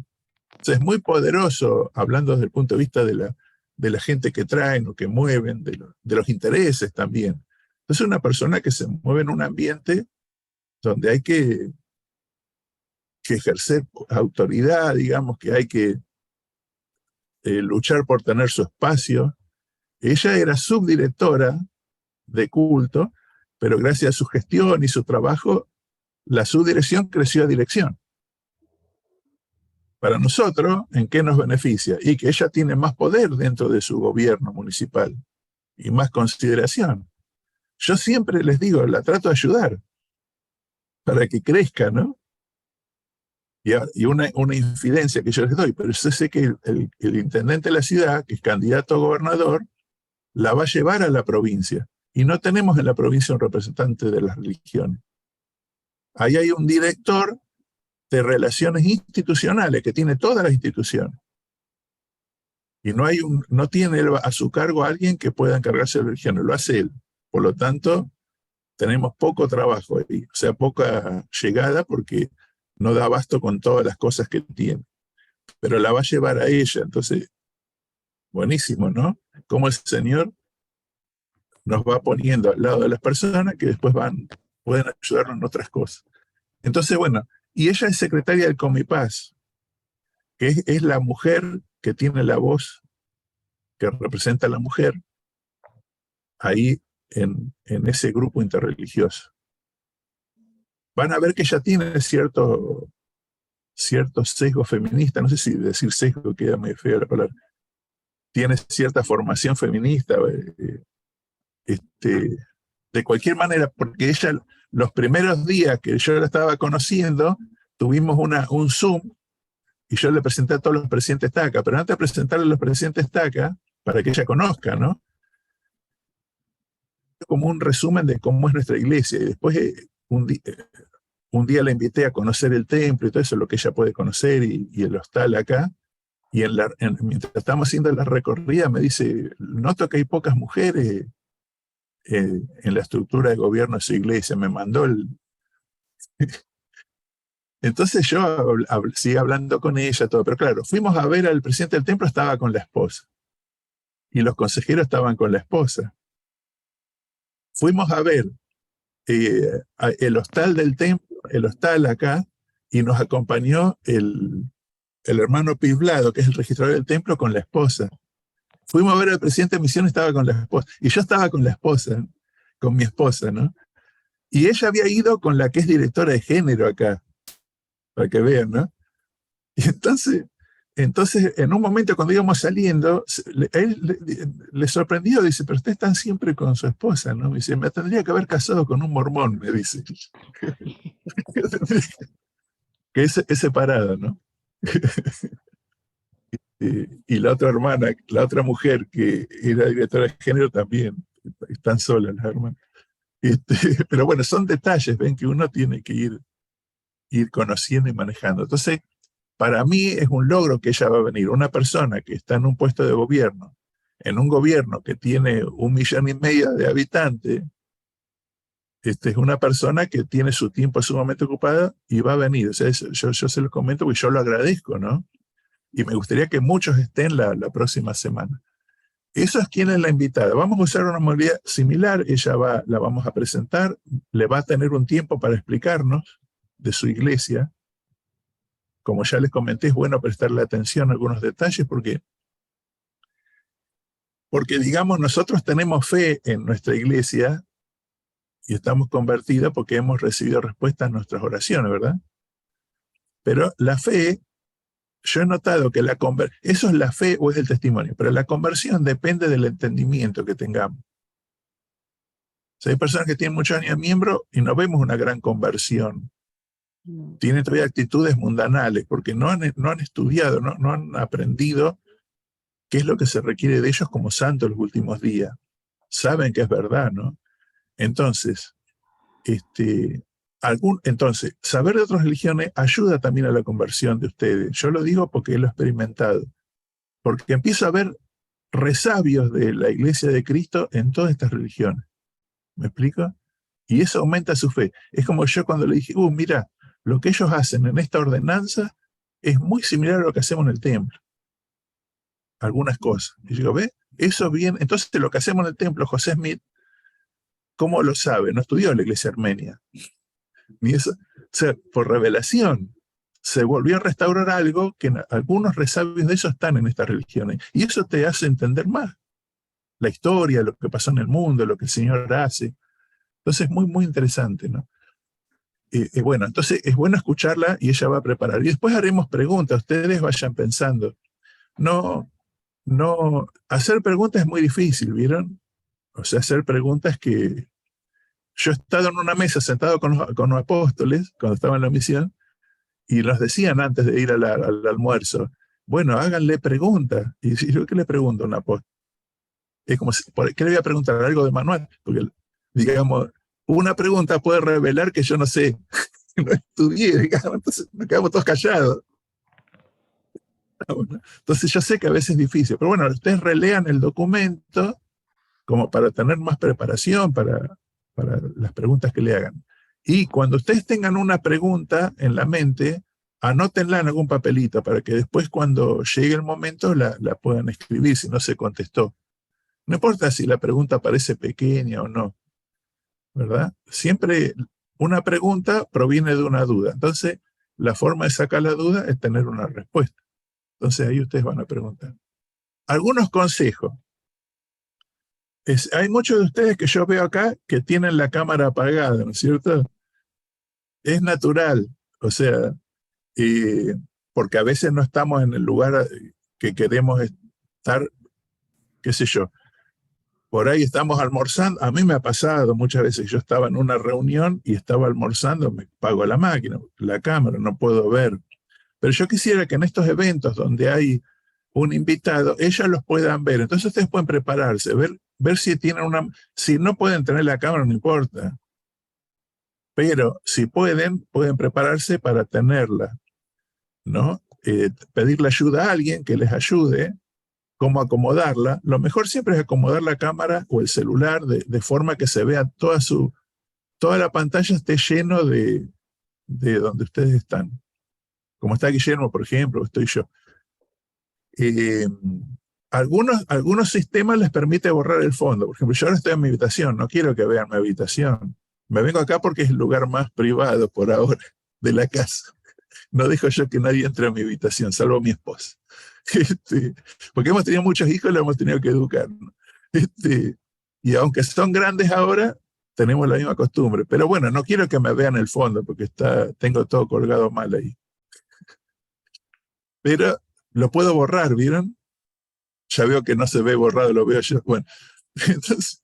Entonces es muy poderoso, hablando desde el punto de vista de la gente que traen o que mueven, de los intereses también. Entonces es una persona que se mueve en un ambiente donde hay que ejercer autoridad, digamos, que hay que luchar por tener su espacio. Ella era subdirectora de culto, pero gracias a su gestión y su trabajo, la subdirección creció a dirección. Para nosotros, ¿en qué nos beneficia? Y que ella tiene más poder dentro de su gobierno municipal y más consideración. Yo siempre les digo, la trato de ayudar para que crezca, ¿no? Y una infidencia que yo les doy, pero yo sé que el intendente de la ciudad, que es candidato a gobernador, la va a llevar a la provincia. Y no tenemos en la provincia un representante de las religiones. Ahí hay un director de relaciones institucionales que tiene todas las instituciones. Y no tiene a su cargo a alguien que pueda encargarse de las religiones, lo hace él. Por lo tanto, tenemos poco trabajo ahí, o sea, poca llegada porque no da abasto con todas las cosas que tiene. Pero la va a llevar a ella, entonces, buenísimo, ¿no? Como el Señor nos va poniendo al lado de las personas que después pueden ayudarnos en otras cosas. Entonces, bueno, y ella es secretaria del Comipaz, que es la mujer que tiene la voz, que representa a la mujer, ahí en ese grupo interreligioso. Van a ver que ella tiene cierto sesgo feminista, no sé si decir sesgo queda medio fea la palabra, tiene cierta formación feminista, de cualquier manera, porque ella, los primeros días que yo la estaba conociendo, tuvimos un Zoom, y yo le presenté a todos los presidentes TACA, pero antes de presentarle a los presidentes TACA, para que ella conozca, ¿no? Como un resumen de cómo es nuestra iglesia, y después un día la invité a conocer el templo y todo eso, lo que ella puede conocer, y el hostal acá, y mientras estamos haciendo la recorrida me dice, noto que hay pocas mujeres en la estructura de gobierno de su iglesia, me mandó Entonces yo sigo hablando con ella, todo, pero claro, fuimos a ver al presidente del templo, estaba con la esposa, y los consejeros estaban con la esposa. Fuimos a ver el hostal del templo, el hostal acá, y nos acompañó el hermano Piblado, que es el registrador del templo, con la esposa. Fuimos a ver al presidente de misión, estaba con la esposa, y yo estaba con la esposa, con mi esposa, ¿no? Y ella había ido con la que es directora de género acá, para que vean, ¿no? Y entonces en un momento cuando íbamos saliendo, él le sorprendió, dice, pero ustedes están siempre con su esposa, ¿no? Me dice, me tendría que haber casado con un mormón, me dice. Que es separada, ¿no? Y la otra hermana, la otra mujer que era directora de género también, están solas las hermanas. Pero bueno, son detalles, ven, que uno tiene que ir conociendo y manejando. Entonces, para mí es un logro que ella va a venir. Una persona que está en un puesto de gobierno, en un gobierno que tiene 1,5 millones de habitantes, es una persona que tiene su tiempo sumamente ocupado y va a venir. O sea, yo se los comento porque yo lo agradezco, ¿no? Y me gustaría que muchos estén la próxima semana. Eso es quien es la invitada. Vamos a usar una modalidad similar. Ella la vamos a presentar, le va a tener un tiempo para explicarnos de su iglesia. Como ya les comenté, es bueno prestarle atención a algunos detalles porque digamos, nosotros tenemos fe en nuestra iglesia y estamos convertidos porque hemos recibido respuestas a nuestras oraciones, ¿verdad? Pero la fe, yo he notado que eso es la fe o es el testimonio, pero la conversión depende del entendimiento que tengamos. O sea, hay personas que tienen muchos años de miembro y no vemos una gran conversión. Tienen todavía actitudes mundanales porque no han estudiado, no han aprendido qué es lo que se requiere de ellos como santos en los últimos días. Saben que es verdad, ¿no? Entonces, saber de otras religiones ayuda también a la conversión de ustedes. Yo lo digo porque lo he experimentado. Porque empiezo a ver resabios de la iglesia de Cristo en todas estas religiones. ¿Me explico? Y eso aumenta su fe. Es como yo cuando le dije, mira, lo que ellos hacen en esta ordenanza es muy similar a lo que hacemos en el templo. Algunas cosas. Y digo, ¿ve? Eso bien. Entonces lo que hacemos en el templo, José Smith, ¿cómo lo sabe? No estudió en la iglesia armenia. Ni eso. O sea, por revelación se volvió a restaurar algo que algunos resabios de eso están en estas religiones. Y eso te hace entender más la historia, lo que pasó en el mundo, lo que el Señor hace. Entonces es muy, muy interesante, ¿no? Bueno, entonces es bueno escucharla y ella va a preparar. Y después haremos preguntas, ustedes vayan pensando. No, hacer preguntas es muy difícil, ¿vieron? O sea, hacer preguntas que... Yo he estado en una mesa sentado con los apóstoles, cuando estaba en la misión, y nos decían antes de ir al almuerzo, bueno, háganle preguntas. Y yo, ¿qué le pregunto a un apóstol? Es como si, ¿qué le voy a preguntar? Algo de manual. Porque, digamos, una pregunta puede revelar que yo no sé, no estudié, digamos, entonces nos quedamos todos callados. Entonces yo sé que a veces es difícil, pero bueno, ustedes relean el documento como para tener más preparación para las preguntas que le hagan. Y cuando ustedes tengan una pregunta en la mente, anótenla en algún papelito para que después cuando llegue el momento la puedan escribir si no se contestó. No importa si la pregunta parece pequeña o no, ¿verdad? Siempre una pregunta proviene de una duda. Entonces, la forma de sacar la duda es tener una respuesta. Entonces, ahí ustedes van a preguntar. Algunos consejos. Hay muchos de ustedes que yo veo acá que tienen la cámara apagada, ¿no es cierto? Es natural, o sea, porque a veces no estamos en el lugar que queremos estar, qué sé yo. Por ahí estamos almorzando, a mí me ha pasado muchas veces, yo estaba en una reunión y estaba almorzando, me pago la máquina, la cámara, no puedo ver. Pero yo quisiera que en estos eventos donde hay un invitado, ellos los puedan ver. Entonces ustedes pueden prepararse, ver si tienen si no pueden tener la cámara, no importa. Pero si pueden prepararse para tenerla, ¿no? Pedirle ayuda a alguien que les ayude, cómo acomodarla. Lo mejor siempre es acomodar la cámara o el celular de forma que se vea toda la pantalla esté lleno de donde ustedes están. Como está Guillermo, por ejemplo, estoy yo. Algunos sistemas les permite borrar el fondo. Por ejemplo, yo ahora estoy en mi habitación, no quiero que vean mi habitación. Me vengo acá porque es el lugar más privado por ahora de la casa. No dejo yo que nadie entre a mi habitación, salvo mi esposa. Porque hemos tenido muchos hijos y los hemos tenido que educar, ¿no? Y aunque son grandes ahora, tenemos la misma costumbre. Pero bueno, no quiero que me vean el fondo porque tengo todo colgado mal ahí. Pero lo puedo borrar, ¿vieron? Ya veo que no se ve borrado, lo veo yo. Bueno, entonces,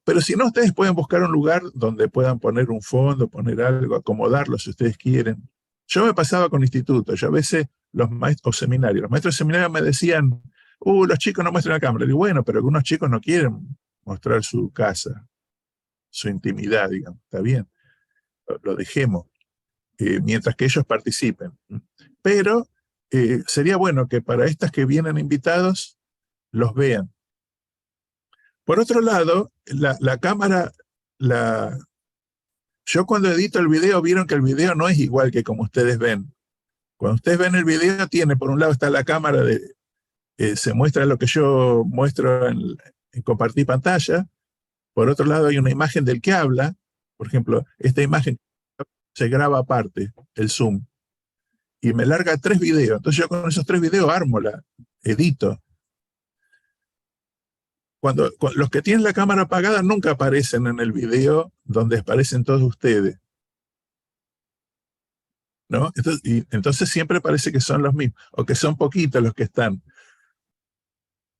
pero si no, ustedes pueden buscar un lugar donde puedan poner un fondo, poner algo, acomodarlo si ustedes quieren. Yo me pasaba con institutos, yo a veces los maestros de seminario me decían, los chicos no muestran la cámara. Y digo, bueno, pero algunos chicos no quieren mostrar su casa, su intimidad, digamos, está bien, lo dejemos, mientras que ellos participen. Pero sería bueno que para estas que vienen invitados, los vean. Por otro lado, la cámara, yo cuando edito el video, vieron que el video no es igual que como ustedes ven. Cuando ustedes ven el video, por un lado está la cámara, se muestra lo que yo muestro en compartir pantalla. Por otro lado hay una imagen del que habla. Por ejemplo, esta imagen se graba aparte, el zoom. Y me larga 3 videos. Entonces yo con esos 3 videos armo, edito. Cuando los que tienen la cámara apagada nunca aparecen en el video donde aparecen todos ustedes, ¿no? Entonces siempre parece que son los mismos, o que son poquitos los que están.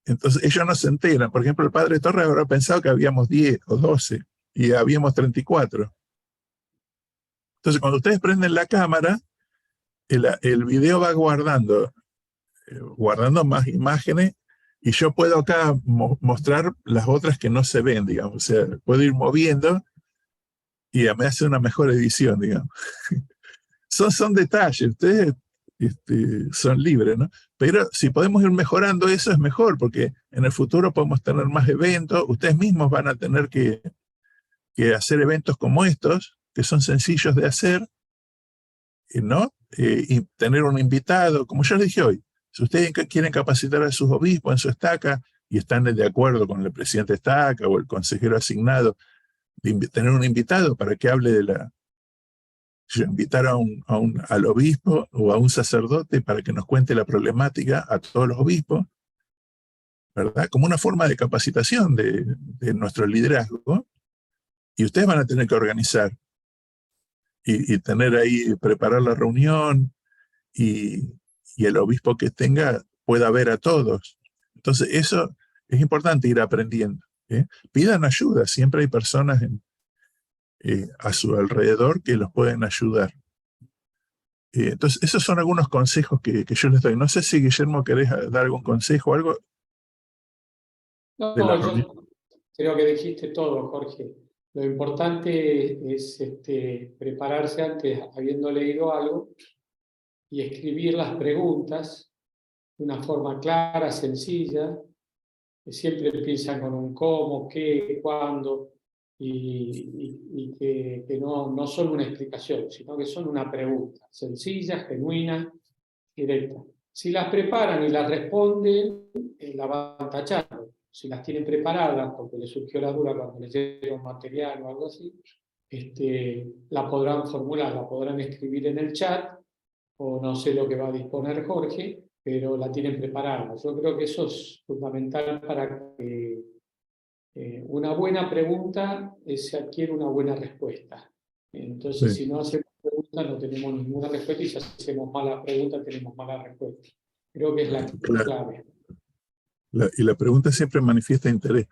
Entonces ellos no se enteran. Por ejemplo, el padre Torres habrá pensado que habíamos 10 o 12 y habíamos 34. Entonces cuando ustedes prenden la cámara, el video va guardando más imágenes. Y yo puedo acá mostrar las otras que no se ven, digamos. O sea, puedo ir moviendo y me hace una mejor edición, digamos. Son detalles, ustedes son libres, ¿no? Pero si podemos ir mejorando eso es mejor, porque en el futuro podemos tener más eventos. Ustedes mismos van a tener que hacer eventos como estos, que son sencillos de hacer, ¿no? Y tener un invitado, como yo les dije hoy, si ustedes quieren capacitar a sus obispos en su estaca y están de acuerdo con el presidente estaca o el consejero asignado, tener un invitado para que hable de la... Invitar al obispo o a un sacerdote para que nos cuente la problemática a todos los obispos, ¿verdad? Como una forma de capacitación de nuestro liderazgo, y ustedes van a tener que organizar y tener ahí, preparar la reunión, y el obispo que tenga pueda ver a todos. Entonces eso es importante ir aprendiendo. Pidan ayuda, siempre hay personas a su alrededor que los pueden ayudar. Entonces esos son algunos consejos que yo les doy. No sé si Guillermo querés dar algún consejo o algo. No, de la yo reunión. creo que dijiste todo, Jorge. Lo importante es prepararse antes, habiendo leído algo, y escribir las preguntas de una forma clara, sencilla, que siempre empiezan con un cómo, qué, cuándo, y que no son una explicación, sino que son una pregunta sencilla, genuina, directa. Si las preparan y las responden, la van tachando. Si las tienen preparadas, porque les surgió la duda cuando les llega un material o algo así, la podrán formular, la podrán escribir en el chat, o no sé lo que va a disponer Jorge, pero la tienen preparada. Yo creo que eso es fundamental para que una buena pregunta se adquiere una buena respuesta. Entonces, Sí. si no hacemos preguntas, no tenemos ninguna respuesta, y si hacemos mala pregunta, tenemos mala respuesta. Creo que es la clave. Y la pregunta siempre manifiesta interés.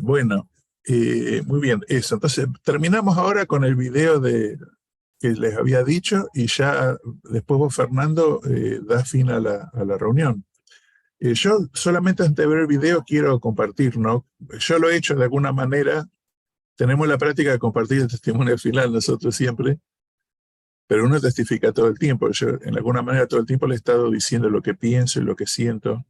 Bueno, muy bien, eso. Entonces, terminamos ahora con el video que les había dicho, y ya después vos, Fernando, das fin a la reunión. Yo solamente antes de ver el video quiero compartir, ¿no? Yo lo he hecho de alguna manera. Tenemos la práctica de compartir el testimonio al final nosotros siempre, pero uno testifica todo el tiempo. Yo en alguna manera todo el tiempo le he estado diciendo lo que pienso y lo que siento,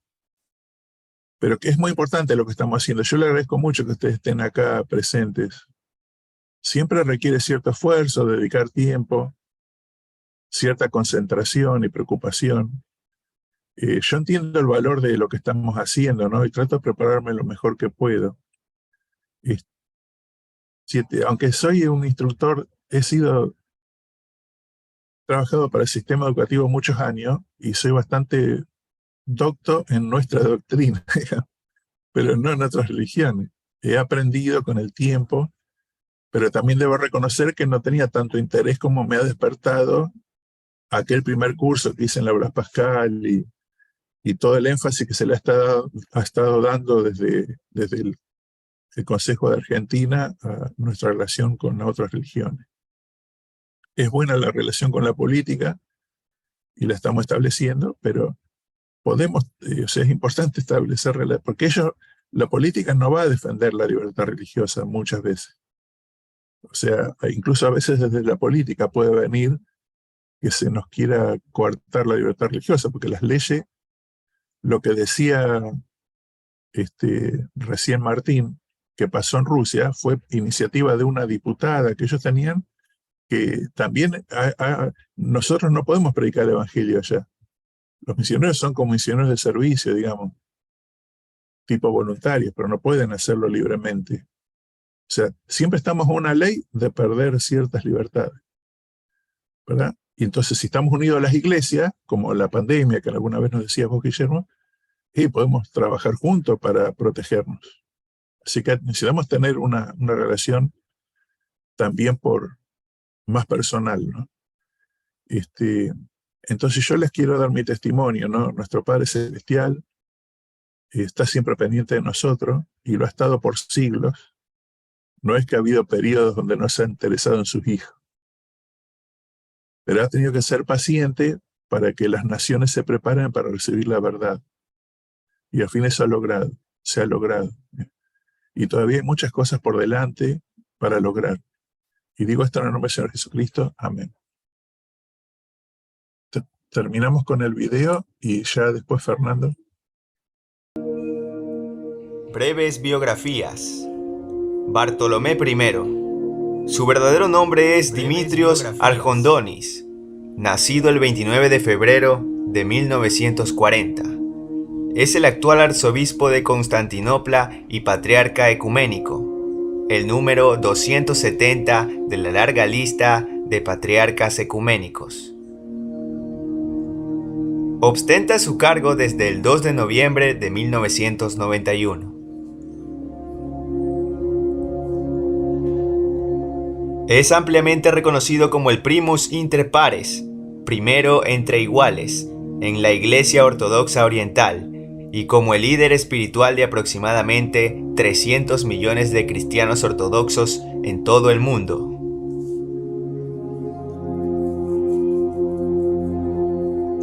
pero que es muy importante lo que estamos haciendo. Yo le agradezco mucho que ustedes estén acá presentes. Siempre requiere cierto esfuerzo, dedicar tiempo, cierta concentración y preocupación. Yo entiendo el valor de lo que estamos haciendo, ¿no? Y trato de prepararme lo mejor que puedo. Aunque soy un instructor, he trabajado para el sistema educativo muchos años y soy bastante docto en nuestra doctrina, pero no en otras religiones. He aprendido con el tiempo, pero también debo reconocer que no tenía tanto interés como me ha despertado aquel primer curso que hice en la Blas Pascal, y todo el énfasis que se le ha estado dando desde el Consejo de Argentina a nuestra relación con otras religiones. Es buena la relación con la política y la estamos estableciendo, pero es importante establecer, porque la política no va a defender la libertad religiosa muchas veces. O sea, incluso a veces desde la política puede venir que se nos quiera coartar la libertad religiosa, porque las leyes, lo que decía recién Martín, que pasó en Rusia, fue iniciativa de una diputada que ellos tenían, que también nosotros no podemos predicar el evangelio allá. Los misioneros son como misioneros de servicio, digamos, tipo voluntarios, pero no pueden hacerlo libremente. O sea, siempre estamos a una ley de perder ciertas libertades, ¿verdad? Y entonces, si estamos unidos a las iglesias, como la pandemia, que alguna vez nos decías vos, Guillermo, podemos trabajar juntos para protegernos. Así que necesitamos tener una relación también más personal, ¿no? Entonces yo les quiero dar mi testimonio, ¿no? Nuestro Padre Celestial está siempre pendiente de nosotros y lo ha estado por siglos. No es que ha habido periodos donde no se ha interesado en sus hijos, pero ha tenido que ser paciente para que las naciones se preparen para recibir la verdad. Y al fin eso se ha logrado. Y todavía hay muchas cosas por delante para lograr. Y digo esto en el nombre del Señor Jesucristo. Amén. Terminamos con el video y ya después Fernando. Breves biografías. Bartolomé I, Su verdadero nombre es Dimitrios Argondonis, nacido el 29 de febrero de 1940. Es el actual arzobispo de Constantinopla y patriarca ecuménico, el número 270 de la larga lista de patriarcas ecuménicos. Ostenta su cargo desde el 2 de noviembre de 1991. Es ampliamente reconocido como el primus inter pares, primero entre iguales, en la Iglesia Ortodoxa Oriental, y como el líder espiritual de aproximadamente 300 millones de cristianos ortodoxos en todo el mundo.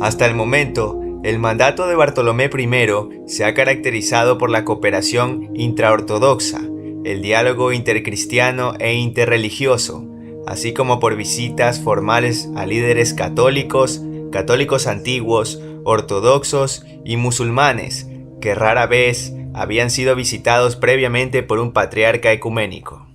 Hasta el momento, el mandato de Bartolomé I se ha caracterizado por la cooperación intraortodoxa, el diálogo intercristiano e interreligioso, así como por visitas formales a líderes católicos, católicos antiguos, ortodoxos y musulmanes, que rara vez habían sido visitados previamente por un patriarca ecuménico.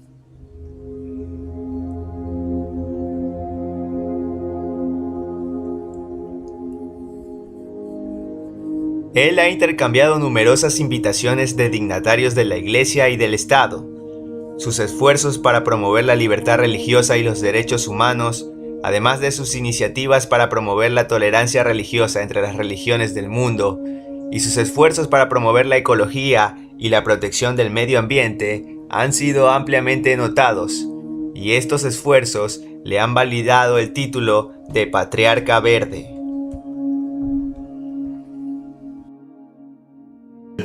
Él ha intercambiado numerosas invitaciones de dignatarios de la Iglesia y del Estado. Sus esfuerzos para promover la libertad religiosa y los derechos humanos, además de sus iniciativas para promover la tolerancia religiosa entre las religiones del mundo, y sus esfuerzos para promover la ecología y la protección del medio ambiente, han sido ampliamente notados, y estos esfuerzos le han validado el título de Patriarca Verde.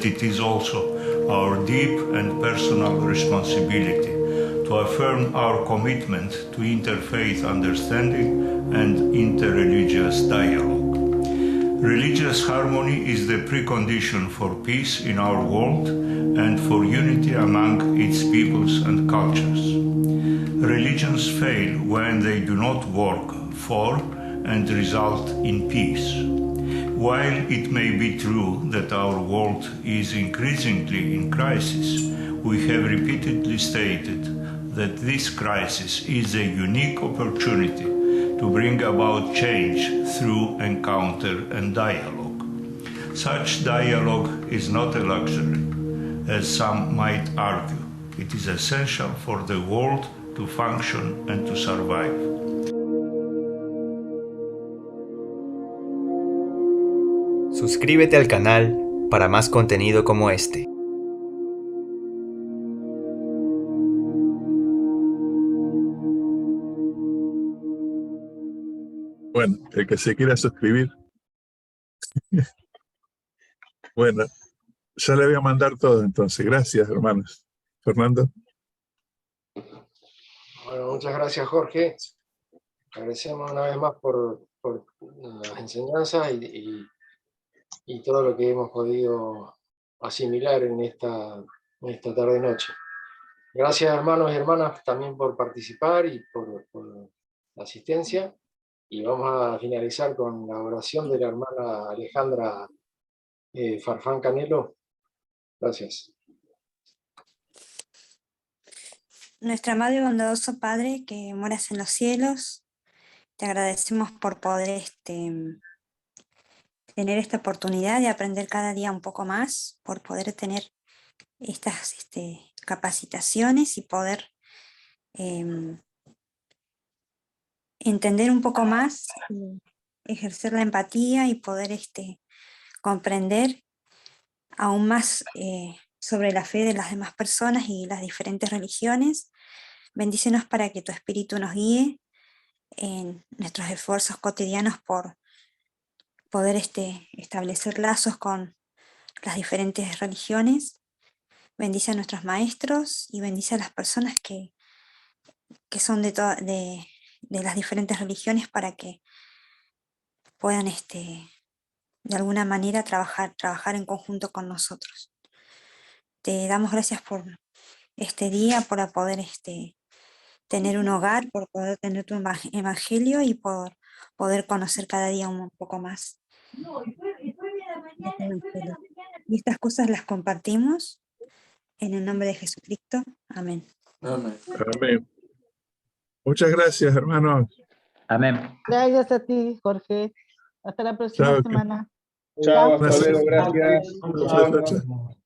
It is also our deep and personal responsibility to affirm our commitment to interfaith understanding and interreligious dialogue. Religious harmony is the precondition for peace in our world and for unity among its peoples and cultures. Religions fail when they do not work for and result in peace. While it may be true that our world is increasingly in crisis, we have repeatedly stated that this crisis is a unique opportunity to bring about change through encounter and dialogue. Such dialogue is not a luxury, as some might argue. It is essential for the world to function and to survive. Suscríbete al canal para más contenido como este. Bueno, el que se quiera suscribir. Bueno, ya le voy a mandar todo entonces. Gracias, hermanos. Fernando. Bueno, muchas gracias, Jorge. Agradecemos una vez más por las enseñanzas y todo lo que hemos podido asimilar en esta tarde-noche. Gracias, hermanos y hermanas, también por participar y por la asistencia. Y vamos a finalizar con la oración de la hermana Alejandra Farfán Canelo. Gracias. Nuestro amado y bondadoso Padre, que moras en los cielos, te agradecemos por poder tener esta oportunidad de aprender cada día un poco más, por poder tener estas capacitaciones y poder entender un poco más, ejercer la empatía y poder comprender aún más sobre la fe de las demás personas y las diferentes religiones. Bendícenos para que tu Espíritu nos guíe en nuestros esfuerzos cotidianos por poder establecer lazos con las diferentes religiones. Bendice a nuestros maestros y bendice a las personas que son de las diferentes religiones para que puedan de alguna manera trabajar en conjunto con nosotros. Te damos gracias por este día, por poder tener un hogar, por poder tener tu evangelio y por poder conocer cada día un poco más. Y estas cosas las compartimos en el nombre de Jesucristo. Amén. Amén. Amén. Muchas gracias, hermano. Amén. Gracias a ti, Jorge. Hasta la próxima Chao. semana. Chao, hasta Gracias. luego, gracias. Chao, chao, chao.